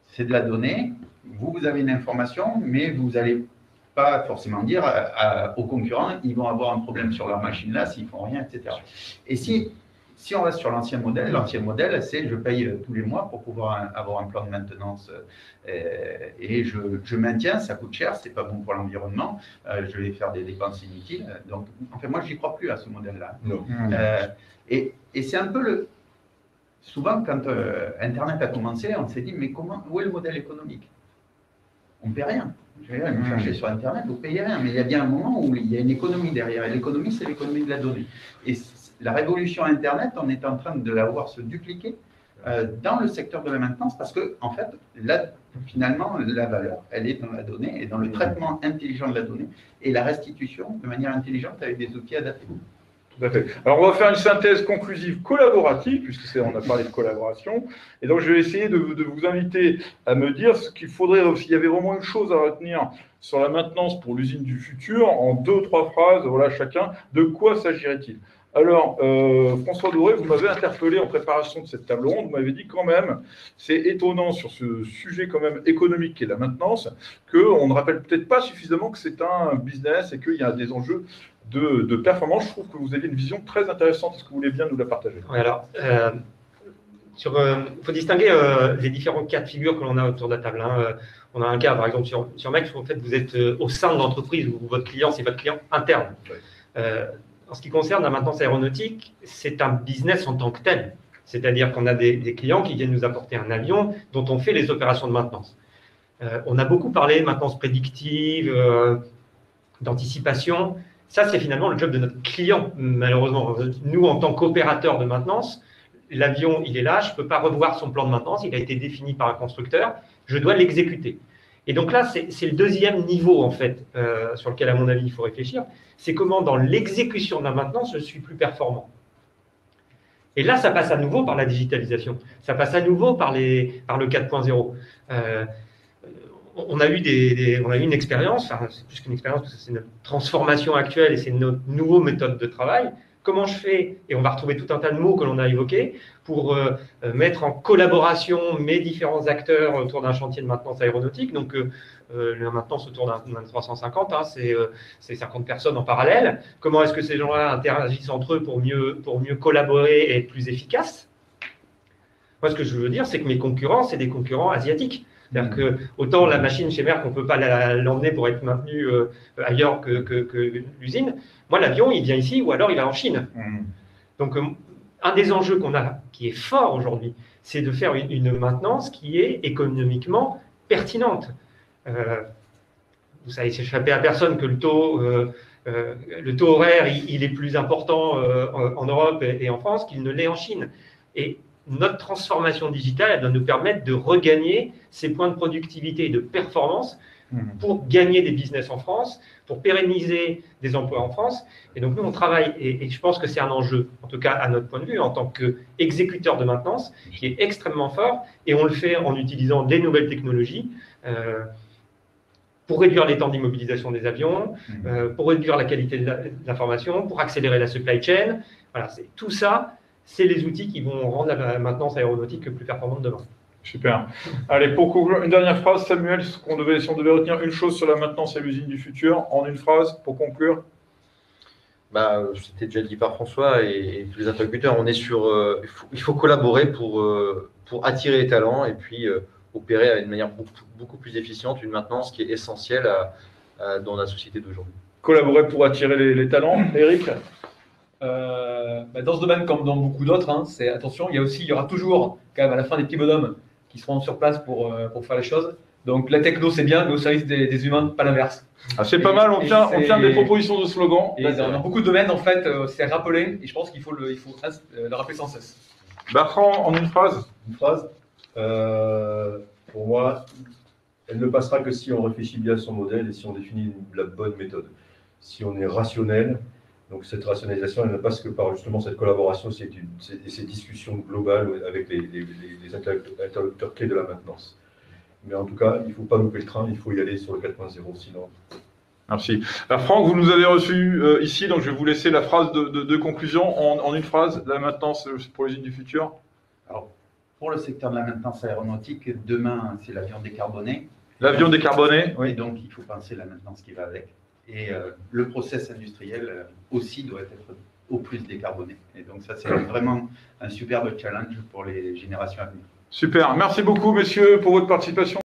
c'est de la donnée, vous avez une information, mais vous n'allez pas forcément dire aux concurrents, ils vont avoir un problème sur leur machine là s'ils font rien, etc. Et si on reste sur l'ancien modèle, c'est je paye tous les mois pour pouvoir avoir un plan de maintenance et je maintiens, ça coûte cher, c'est pas bon pour l'environnement, je vais faire des dépenses inutiles. Donc, en fait, moi, j'y crois plus à ce modèle-là. Et c'est un peu souvent, quand Internet a commencé, on s'est dit, mais où est le modèle économique? On ne paie rien. Je vais aller chercher sur Internet, vous ne payez rien. Mais il y a bien un moment où il y a une économie derrière. Et l'économie, c'est l'économie de la donnée. Et la révolution Internet, on est en train de la voir se dupliquer dans le secteur de la maintenance parce que, en fait, là, finalement, la valeur, elle est dans la donnée et dans le traitement intelligent de la donnée et la restitution de manière intelligente avec des outils adaptés. Tout à fait. Alors, on va faire une synthèse conclusive collaborative, puisqu'on a parlé de collaboration. Et donc, je vais essayer de vous inviter à me dire ce qu'il faudrait, s'il y avait vraiment une chose à retenir sur la maintenance pour l'usine du futur, en 2 ou 3 phrases, voilà, chacun, de quoi s'agirait-il? Alors, François Doré, vous m'avez interpellé en préparation de cette table ronde, vous m'avez dit quand même, c'est étonnant sur ce sujet quand même économique qui est la maintenance, qu'on ne rappelle peut-être pas suffisamment que c'est un business et qu'il y a des enjeux de performance. Je trouve que vous avez une vision très intéressante. Est-ce que vous voulez bien nous la partager? Oui, alors, il faut distinguer les différents cas de figure que l'on a autour de la table. On a un cas, par exemple, sur MEC, en fait, vous êtes au sein de l'entreprise où votre client, c'est votre client interne. Oui. En ce qui concerne la maintenance aéronautique, c'est un business en tant que tel. C'est-à-dire qu'on a des clients qui viennent nous apporter un avion dont on fait les opérations de maintenance. On a beaucoup parlé de maintenance prédictive, d'anticipation. Ça, c'est finalement le job de notre client, malheureusement. Nous, en tant qu'opérateurs de maintenance, l'avion, il est là, je ne peux pas revoir son plan de maintenance, il a été défini par un constructeur, je dois l'exécuter. Et donc là, c'est le deuxième niveau, en fait, sur lequel, à mon avis, il faut réfléchir. C'est comment, dans l'exécution de la maintenance, je suis plus performant. Et là, ça passe à nouveau par la digitalisation. Ça passe à nouveau par le 4.0. On a eu une expérience, enfin, c'est plus qu'une expérience, parce que c'est notre transformation actuelle et c'est notre nouvelle méthode de travail. Comment je fais, et on va retrouver tout un tas de mots que l'on a évoqués, pour mettre en collaboration mes différents acteurs autour d'un chantier de maintenance aéronautique. Donc, la maintenance autour d'un 350, c'est 50 personnes en parallèle. Comment est-ce que ces gens-là interagissent entre eux pour mieux collaborer et être plus efficaces? Moi, ce que je veux dire, c'est que mes concurrents, c'est des concurrents asiatiques. C'est-à-dire que autant la machine chez Merck, on ne peut pas l'emmener pour être maintenue ailleurs que l'usine. Moi, l'avion, il vient ici ou alors il va en Chine. Donc, un des enjeux qu'on a, qui est fort aujourd'hui, c'est de faire une maintenance qui est économiquement pertinente. Vous savez, c'est échappé à personne que le taux horaire, il est plus important en Europe et en France qu'il ne l'est en Chine. Et notre transformation digitale, elle doit nous permettre de regagner ces points de productivité et de performance pour gagner des business en France, pour pérenniser des emplois en France. Et donc, nous, on travaille, et je pense que c'est un enjeu, en tout cas à notre point de vue, en tant qu'exécuteur de maintenance, qui est extrêmement fort, et on le fait en utilisant des nouvelles technologies pour réduire les temps d'immobilisation des avions, pour réduire la qualité de l'information, pour accélérer la supply chain. Voilà, tout ça, c'est les outils qui vont rendre la maintenance aéronautique plus performante demain. Super. Allez, pour conclure, une dernière phrase, Samuel, si on devait retenir une chose sur la maintenance et l'usine du futur, en une phrase, pour conclure. C'était déjà dit par François et tous les interlocuteurs. On est sur, il faut collaborer pour attirer les talents et puis opérer d'une manière beaucoup plus efficiente une maintenance qui est essentielle dans la société d'aujourd'hui. Collaborer pour attirer les talents. Eric? Dans ce domaine comme dans beaucoup d'autres, hein, c'est attention, il y aura toujours quand même à la fin des petits bonhommes qui seront sur place pour faire les choses. Donc la techno c'est bien, mais au service des humains, pas l'inverse. Ah, c'est pas mal, on tient des propositions de slogans. Et dans beaucoup de domaines, en fait, c'est rappelé, et je pense qu'il faut le rappeler sans cesse. Bertrand, en une phrase. Une phrase. Pour moi, elle ne passera que si on réfléchit bien à son modèle et si on définit la bonne méthode. Si on est rationnel, donc cette rationalisation, elle ne passe que par justement cette collaboration et ces discussions globales avec les interlocuteurs clés de la maintenance. Mais en tout cas, il ne faut pas louper le train, il faut y aller sur le 4.0, sinon... Merci. Franck, vous nous avez reçus ici, donc je vais vous laisser la phrase de conclusion en une phrase, la maintenance pour l'usine du futur. Alors, pour le secteur de la maintenance aéronautique, demain, c'est l'avion décarboné. L'avion décarboné, Et oui. donc, il faut penser la maintenance qui va avec. Et le process industriel aussi doit être au plus décarboné. Et donc, ça, c'est vraiment un superbe challenge pour les générations à venir. Super. Merci beaucoup, messieurs, pour votre participation.